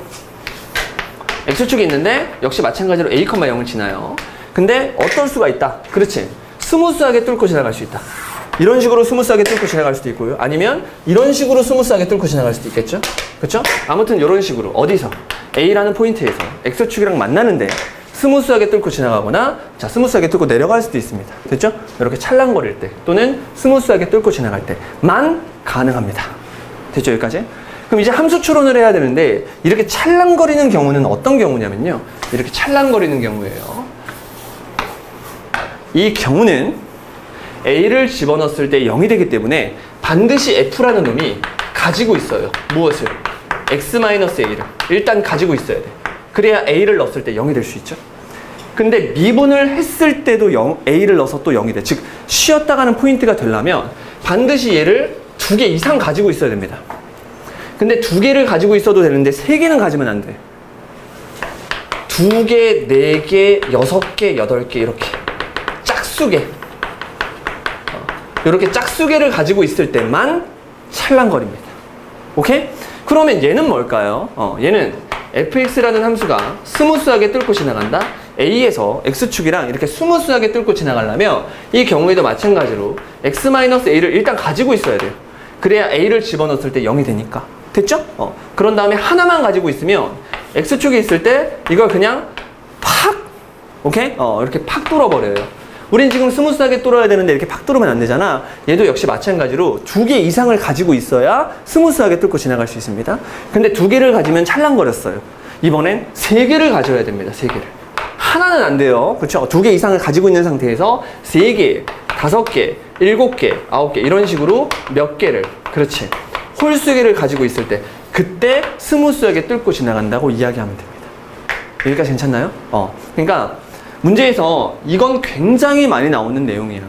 X축이 있는데 역시 마찬가지로 A, 0을 지나요. 근데 어떨 수가 있다. 그렇지. 스무스하게 뚫고 지나갈 수 있다. 이런 식으로 스무스하게 뚫고 지나갈 수도 있고요. 아니면 이런 식으로 스무스하게 뚫고 지나갈 수도 있겠죠. 그렇죠? 아무튼 이런 식으로 어디서 A라는 포인트에서 X축이랑 만나는데 스무스하게 뚫고 지나가거나 자 스무스하게 뚫고 내려갈 수도 있습니다. 됐죠? 이렇게 찰랑거릴 때 또는 스무스하게 뚫고 지나갈 때만 가능합니다. 됐죠? 여기까지? 그럼 이제 함수 추론을 해야 되는데 이렇게 찰랑거리는 경우는 어떤 경우냐면요. 이렇게 찰랑거리는 경우예요. 이 경우는 A를 집어넣었을 때 0이 되기 때문에 반드시 F라는 놈이 가지고 있어요. 무엇을? X-A를 일단 가지고 있어야 돼. 그래야 A를 넣었을 때 0이 될 수 있죠. 근데 미분을 했을 때도 A를 넣어서 또 0이 돼. 즉 쉬었다 가는 포인트가 되려면 반드시 얘를 2개 이상 가지고 있어야 됩니다. 근데 2개를 가지고 있어도 되는데 3개는 가지면 안 돼. 2개, 4개, 6개, 8개 이렇게 짝수개 이렇게 짝수개를 가지고 있을 때만 찰랑거립니다. 오케이? 그러면 얘는 뭘까요? 얘는 fx라는 함수가 스무스하게 뚫고 지나간다. A에서 X축이랑 이렇게 스무스하게 뚫고 지나가려면 이 경우에도 마찬가지로 X-A를 일단 가지고 있어야 돼요. 그래야 A를 집어넣었을 때 0이 되니까. 됐죠? 그런 다음에 하나만 가지고 있으면 X축이 있을 때 이걸 그냥 팍! 오케이? 이렇게 팍 뚫어버려요. 우린 지금 스무스하게 뚫어야 되는데 이렇게 팍 뚫으면 안 되잖아. 얘도 역시 마찬가지로 2개 이상을 가지고 있어야 스무스하게 뚫고 지나갈 수 있습니다. 근데 2개를 가지면 찰랑거렸어요. 이번엔 3개를 가져야 됩니다. 3개를. 하나는 안 돼요. 그렇죠? 2개 이상을 가지고 있는 상태에서 3개, 5개, 7개, 9개 이런 식으로 몇 개를 그렇지. 홀수개를 가지고 있을 때 그때 스무스하게 뚫고 지나간다고 이야기하면 됩니다. 여기까지 괜찮나요? 그러니까 문제에서 이건 굉장히 많이 나오는 내용이에요.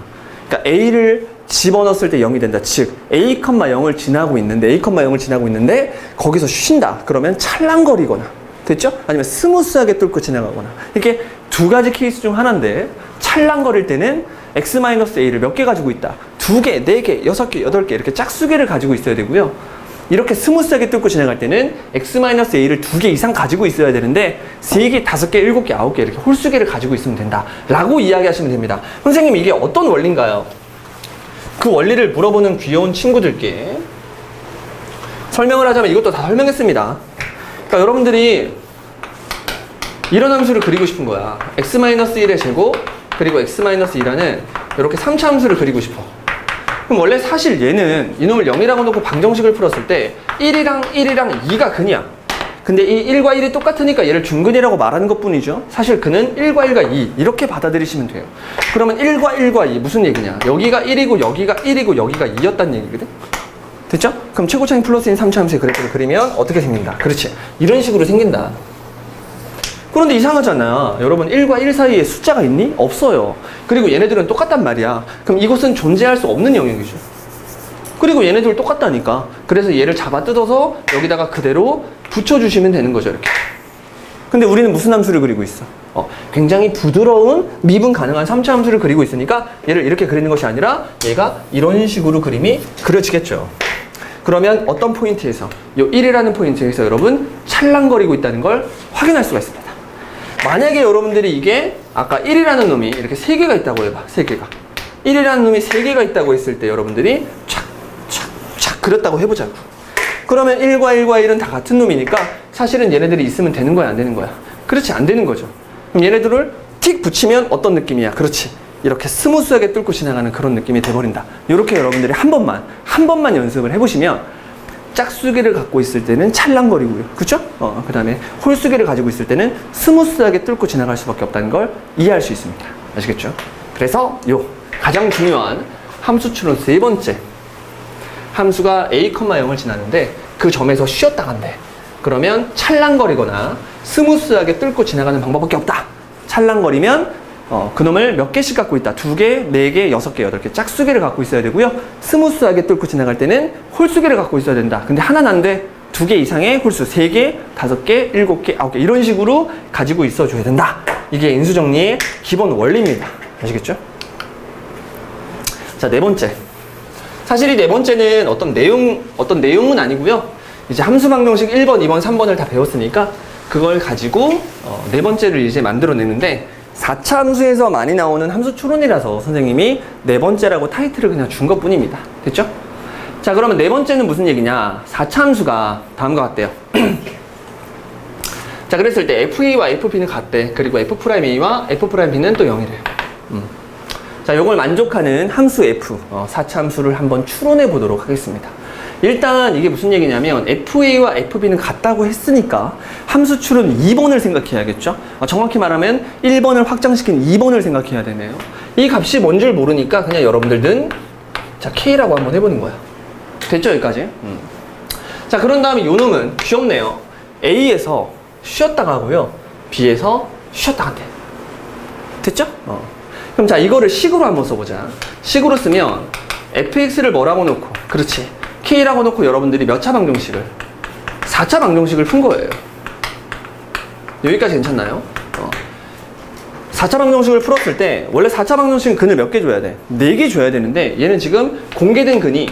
그러니까 A를 집어넣었을 때 0이 된다. 즉 A, 0을 지나고 있는데 A, 0을 지나고 있는데 거기서 쉰다. 그러면 찰랑거리거나 됐죠? 아니면 스무스하게 뚫고 지나가거나 이렇게 두 가지 케이스 중 하나인데 찰랑거릴 때는 X-A를 몇 개 가지고 있다. 2개, 4개, 6개, 8개 이렇게 짝수개를 가지고 있어야 되고요. 이렇게 스무스하게 뚫고 지나갈 때는 X-A를 2개 이상 가지고 있어야 되는데 3개, 5개, 7개, 9개 이렇게 홀수개를 가지고 있으면 된다 라고 이야기하시면 됩니다. 선생님 이게 어떤 원리인가요? 그 원리를 물어보는 귀여운 친구들께 설명을 하자면 이것도 다 설명했습니다. 그러니까 여러분들이 이런 함수를 그리고 싶은 거야. X-1의 제곱 그리고 X-2라는 이렇게 3차 함수를 그리고 싶어. 그럼 원래 사실 얘는 이놈을 0이라고 놓고 방정식을 풀었을 때 1이랑 2가 근이야. 근데 이 1과 1이 똑같으니까 얘를 중근이라고 말하는 것 뿐이죠. 사실 그는 1과 1과 2 이렇게 받아들이시면 돼요. 그러면 1과 1과 2 무슨 얘기냐. 여기가 1이고 여기가 1이고 여기가 2였다는 얘기거든. 됐죠? 그럼 최고차인 플러스인 3차 함수의 그래프를 그리면 어떻게 생긴다. 그렇지. 이런 식으로 생긴다. 그런데 이상하잖아. 여러분 1과 1 사이에 숫자가 있니? 없어요. 그리고 얘네들은 똑같단 말이야. 그럼 이것은 존재할 수 없는 영역이죠. 그리고 얘네들 똑같다니까. 그래서 얘를 잡아 뜯어서 여기다가 그대로 붙여주시면 되는 거죠. 이렇게. 근데 우리는 무슨 함수를 그리고 있어? 굉장히 부드러운 미분 가능한 3차 함수를 그리고 있으니까 얘를 이렇게 그리는 것이 아니라 얘가 이런 식으로 그림이 그려지겠죠. 그러면 어떤 포인트에서 이 1이라는 포인트에서 여러분 찰랑거리고 있다는 걸 확인할 수가 있습니다. 만약에 여러분들이 이게 아까 1이라는 놈이 이렇게 3개가 있다고 해봐. 3개가 1이라는 놈이 3개가 있다고 했을 때 여러분들이 착 그렸다고 해보자고. 그러면 1과 1과 1은 다 같은 놈이니까 사실은 얘네들이 있으면 되는 거야 안 되는 거야? 그렇지 안 되는 거죠. 그럼 얘네들을 틱 붙이면 어떤 느낌이야? 그렇지 이렇게 스무스하게 뚫고 지나가는 그런 느낌이 돼버린다. 이렇게 여러분들이 한 번만 연습을 해보시면 짝수개를 갖고 있을 때는 찰랑거리고요. 그쵸? 그 다음에 홀수개를 가지고 있을 때는 스무스하게 뚫고 지나갈 수밖에 없다는 걸 이해할 수 있습니다. 아시겠죠? 그래서 요 가장 중요한 함수 추론 세 번째 함수가 A, 0을 지나는데 그 점에서 쉬었다 간대. 그러면 찰랑거리거나 스무스하게 뚫고 지나가는 방법밖에 없다. 찰랑거리면 그놈을 몇 개씩 갖고 있다. 2개, 4개, 6개, 8개 짝수개를 갖고 있어야 되고요. 스무스하게 뚫고 지나갈 때는 홀수개를 갖고 있어야 된다. 근데 하나는 안 돼. 2개 이상의 홀수, 3개, 5개, 7개, 9개 이런 식으로 가지고 있어줘야 된다. 이게 인수정리의 기본 원리입니다. 아시겠죠? 자, 네 번째. 사실 이 네 번째는 어떤 내용은 아니고요. 이제 함수 방정식 1번, 2번, 3번을 다 배웠으니까 그걸 가지고 네 번째를 이제 만들어내는데 4차 함수에서 많이 나오는 함수 추론이라서 선생님이 네 번째라고 타이틀을 그냥 준 것뿐입니다. 됐죠? 자, 그러면 네 번째는 무슨 얘기냐? 4차 함수가 다음과 같대요. 자, 그랬을 때 FA와 FB는 같대. 그리고 F'A와 F'B는 또 0이래요. 자, 요걸 만족하는 함수 F, 4차 함수를 한번 추론해 보도록 하겠습니다. 일단 이게 무슨 얘기냐면 FA와 FB는 같다고 했으니까 함수 추론 2번을 생각해야겠죠? 정확히 말하면 1번을 확장시킨 2번을 생각해야 되네요. 이 값이 뭔 줄 모르니까 그냥 여러분들은 자, K라고 한번 해보는 거야. 됐죠, 여기까지? 자, 그런 다음에 요 놈은 귀엽네요. A에서 쉬었다가 하고요. B에서 쉬었다 한대. 됐죠? 그럼 자, 이거를 식으로 한번 써보자. 식으로 쓰면 fx를 뭐라고 놓고, 그렇지, k라고 놓고 여러분들이 몇 차 방정식을? 4차 방정식을 푼 거예요. 여기까지 괜찮나요? 4차 방정식을 풀었을 때 원래 4차 방정식은 근을 몇 개 줘야 돼? 4개 줘야 되는데 얘는 지금 공개된 근이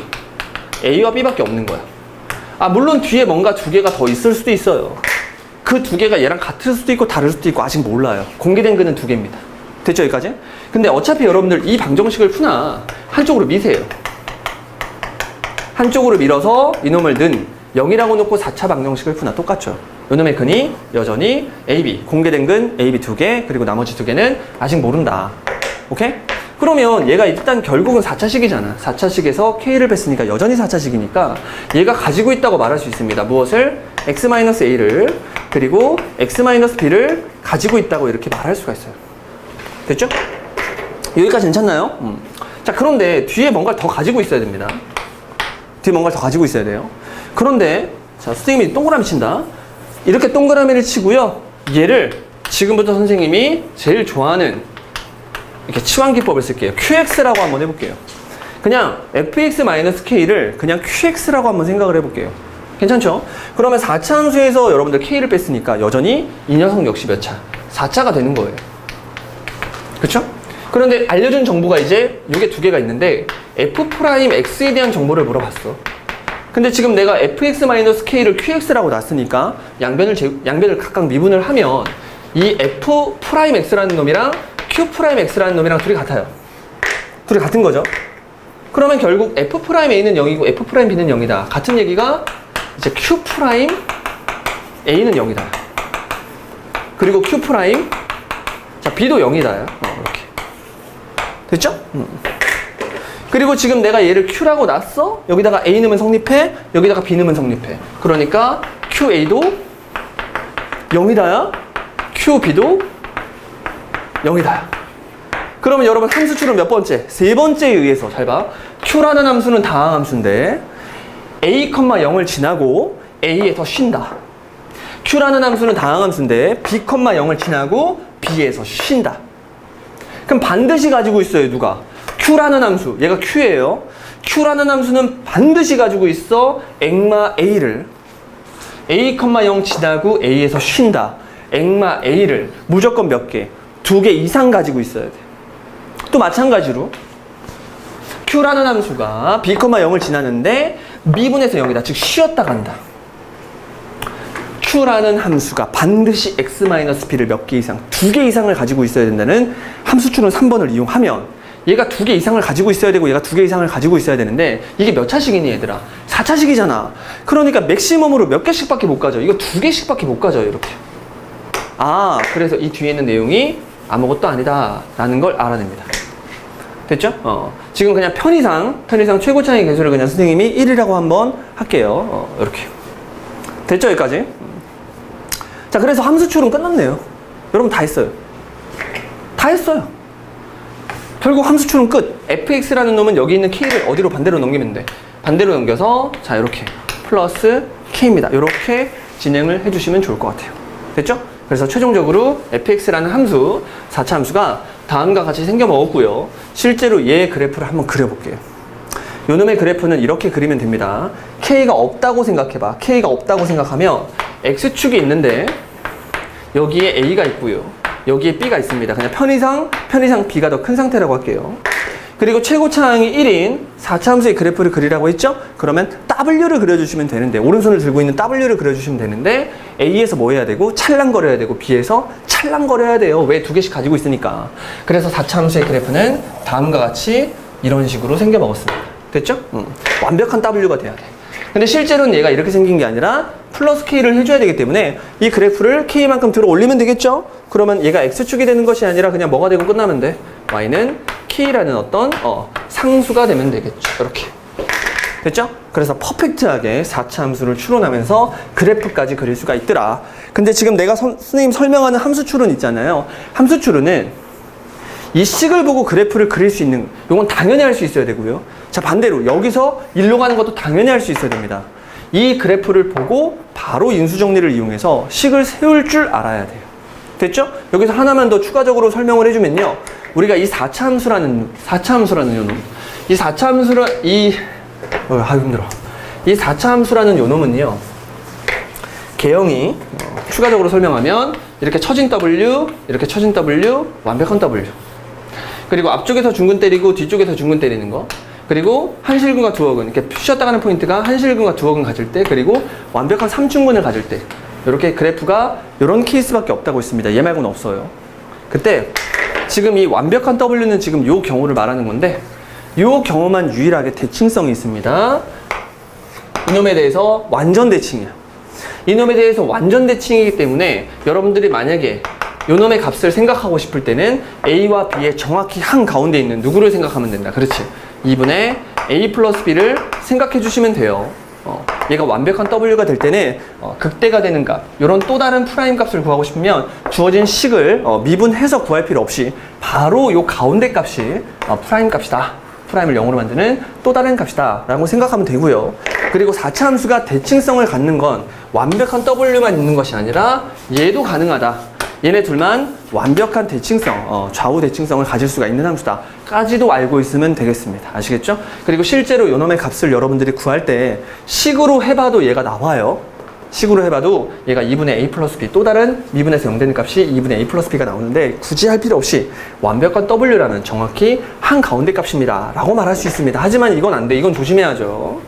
A와 B밖에 없는 거야. 물론 뒤에 뭔가 2개가 더 있을 수도 있어요. 그 2개가 얘랑 같을 수도 있고 다를 수도 있고 아직 몰라요. 공개된 근은 2개입니다. 됐죠, 여기까지? 근데 어차피 여러분들 이 방정식을 푸나 한쪽으로 미세요. 한쪽으로 밀어서 이놈을 는 0이라고 놓고 4차 방정식을 푸나 똑같죠. 이놈의 근이 여전히 AB, 공개된 근 AB 2개, 그리고 나머지 2개는 아직 모른다. 오케이? 그러면 얘가 일단 결국은 4차식이잖아. 4차식에서 K를 뺐으니까 여전히 4차식이니까 얘가 가지고 있다고 말할 수 있습니다. 무엇을? X-A를 그리고 X-B를 가지고 있다고 이렇게 말할 수가 있어요. 됐죠? 여기까지 괜찮나요? 자, 그런데 뒤에 뭔가를 더 가지고 있어야 됩니다. 뒤에 뭔가를 더 가지고 있어야 돼요. 그런데 자, 선생님이 동그라미 친다. 이렇게 동그라미를 치고요. 얘를 지금부터 선생님이 제일 좋아하는 이렇게 치환기법을 쓸게요. QX라고 한번 해볼게요. 그냥 fx-k를 그냥 QX라고 한번 생각을 해볼게요. 괜찮죠? 그러면 4차 함수에서 여러분들 K를 뺐으니까 여전히 이 녀석 역시 몇 차? 4차가 되는 거예요. 그쵸? 그런데 알려준 정보가 이제 요게 2개가 있는데 F'X에 대한 정보를 물어봤어. 근데 지금 내가 fx-k를 qx라고 놨으니까 양변을 각각 미분을 하면 이 F'X라는 놈이랑 Q'X라는 놈이랑 둘이 같아요. 둘이 같은 거죠. 그러면 결국 F'A는 0이고 F'B는 0이다. 같은 얘기가 이제 Q'A는 0이다. 그리고 Q', 자, B도 0이다. 이렇게. 됐죠? 그리고 지금 내가 얘를 Q라고 놨어? 여기다가 A 넣으면 성립해? 여기다가 B 넣으면 성립해. 그러니까 QA도 0이다야? QB도 0이다야. 그러면 여러분 함수 추론 몇 번째? 세 번째에 의해서 잘 봐. Q라는 함수는 다항함수인데 A, 0을 지나고 A에서 쉰다. Q라는 함수는 다항함수인데 B, 0을 지나고 B에서 쉰다. 그럼 반드시 가지고 있어요, 누가? Q라는 함수, 얘가 Q예요. Q라는 함수는 반드시 가지고 있어 액마 A를 A, 0 지나고 A에서 쉰다. 액마 A를 무조건 몇 개? 2개 이상 가지고 있어야 돼. 또 마찬가지로 Q라는 함수가 B, 0을 지나는데 미분에서 0이다. 즉 쉬었다 간다. Q라는 함수가 반드시 X-B를 몇 개 이상, 2개 이상을 가지고 있어야 된다는 함수 추론 3번을 이용하면 얘가 2개 이상을 가지고 있어야 되고 얘가 2개 이상을 가지고 있어야 되는데 이게 몇 차식이니 얘들아? 4차식이잖아. 그러니까 맥시멈으로 몇 개씩밖에 못 가져. 이거 2개씩밖에 못 가져요, 이렇게. 그래서 이 뒤에 있는 내용이 아무것도 아니다 라는 걸 알아냅니다. 됐죠? 지금 그냥 편의상 최고 차이 개수를 그냥 선생님이 1이라고 한번 할게요. 이렇게. 됐죠, 여기까지? 자, 그래서 함수 추론 끝났네요. 여러분 다 했어요. 다 했어요. 결국 함수 추론 끝. fx라는 놈은 여기 있는 k를 어디로 반대로 넘기면 돼? 반대로 넘겨서 자, 이렇게 플러스 k입니다. 이렇게 진행을 해주시면 좋을 것 같아요. 됐죠? 그래서 최종적으로 fx라는 함수, 4차 함수가 다음과 같이 생겨 먹었고요. 실제로 얘 그래프를 한번 그려볼게요. 요놈의 그래프는 이렇게 그리면 됩니다. k가 없다고 생각해봐. k가 없다고 생각하면 x축이 있는데 여기에 a가 있고요. 여기에 b가 있습니다. 그냥 편의상 b가 더 큰 상태라고 할게요. 그리고 최고차항이 1인 4차 함수의 그래프를 그리라고 했죠? 그러면 W를 그려주시면 되는데, 오른손을 들고 있는 W를 그려주시면 되는데, A에서 뭐 해야 되고, 찰랑거려야 되고, B에서 찰랑거려야 돼요. 왜 두 개씩 가지고 있으니까. 그래서 4차 함수의 그래프는 다음과 같이 이런 식으로 생겨 먹었습니다. 됐죠? 완벽한 W가 돼야 돼. 근데 실제로는 얘가 이렇게 생긴 게 아니라 플러스 K를 해줘야 되기 때문에 이 그래프를 K만큼 들어 올리면 되겠죠? 그러면 얘가 X축이 되는 것이 아니라 그냥 뭐가 되고 끝나면 돼. Y는 K라는 어떤 상수가 되면 되겠죠. 이렇게. 됐죠? 그래서 퍼펙트하게 4차 함수를 추론하면서 그래프까지 그릴 수가 있더라. 근데 지금 내가 선생님 설명하는 함수 추론 있잖아요. 함수 추론은 이 식을 보고 그래프를 그릴 수 있는, 이건 당연히 할 수 있어야 되고요. 자, 반대로 여기서 일로 가는 것도 당연히 할 수 있어야 됩니다. 이 그래프를 보고 바로 인수정리를 이용해서 식을 세울 줄 알아야 돼요. 됐죠? 여기서 하나만 더 추가적으로 설명을 해주면요. 우리가 이 4차 함수라는 요놈, 이 4차 함수라, 힘들어. 이 4차 함수라는 요놈은요, 개형이 추가적으로 설명하면 이렇게 처진 W, 이렇게 처진 W, 완벽한 W. 그리고 앞쪽에서 중근 때리고 뒤쪽에서 중근 때리는 거. 그리고 한실근과 두어근, 이렇게 쉬었다 가는 포인트가 한실근과 두어근 가질 때, 그리고 완벽한 3중근을 가질 때, 이렇게 그래프가 이런 케이스밖에 없다고 했습니다. 얘 말고는 없어요. 그때 지금 이 완벽한 W는 지금 이 경우를 말하는 건데, 이 경우만 유일하게 대칭성이 있습니다. 이놈에 대해서 완전 대칭이야. 이놈에 대해서 완전 대칭이기 때문에 여러분들이 만약에 이놈의 값을 생각하고 싶을 때는 A와 B의 정확히 한가운데 있는 누구를 생각하면 된다. 그렇지. 2분의 A 플러스 B를 생각해 주시면 돼요. 얘가 완벽한 W가 될 때는 극대가 되는 값, 이런 또 다른 프라임 값을 구하고 싶으면 주어진 식을 미분해서 구할 필요 없이 바로 요 가운데 값이 프라임 값이다. 프라임을 0으로 만드는 또 다른 값이다 라고 생각하면 되고요. 그리고 4차 함수가 대칭성을 갖는 건 완벽한 W만 있는 것이 아니라 얘도 가능하다. 얘네 둘만 완벽한 대칭성, 좌우 대칭성을 가질 수가 있는 함수다 까지도 알고 있으면 되겠습니다. 아시겠죠? 그리고 실제로 요놈의 값을 여러분들이 구할 때 식으로 해봐도 얘가 나와요. 식으로 해봐도 얘가 2분의 A 플러스 B, 또 다른 미분에서 0 되는 값이 2분의 A 플러스 B가 나오는데 굳이 할 필요 없이 완벽한 W라는 정확히 한가운데 값입니다 라고 말할 수 있습니다. 하지만 이건 안 돼. 이건 조심해야죠.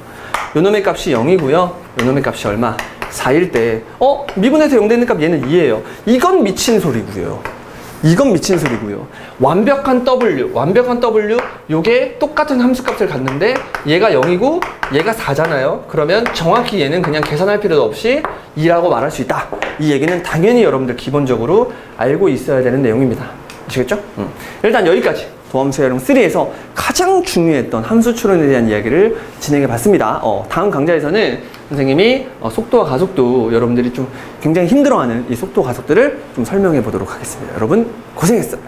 요놈의 값이 0이고요. 요놈의 값이 얼마? 4일 때 미분에서 0 되는 값 얘는 2예요. 이건 미친 소리고요. 이건 미친 소리고요. 완벽한 W 요게 똑같은 함수값을 갖는데 얘가 0이고 얘가 4잖아요. 그러면 정확히 얘는 그냥 계산할 필요도 없이 2라고 말할 수 있다. 이 얘기는 당연히 여러분들 기본적으로 알고 있어야 되는 내용입니다. 아시겠죠? 일단 여기까지 도함수 해활용 3에서 가장 중요했던 함수 추론에 대한 이야기를 진행해 봤습니다. 다음 강좌에서는 선생님이 속도와 가속도, 여러분들이 좀 굉장히 힘들어하는 이 속도 가속들을 좀 설명해 보도록 하겠습니다. 여러분 고생했어요.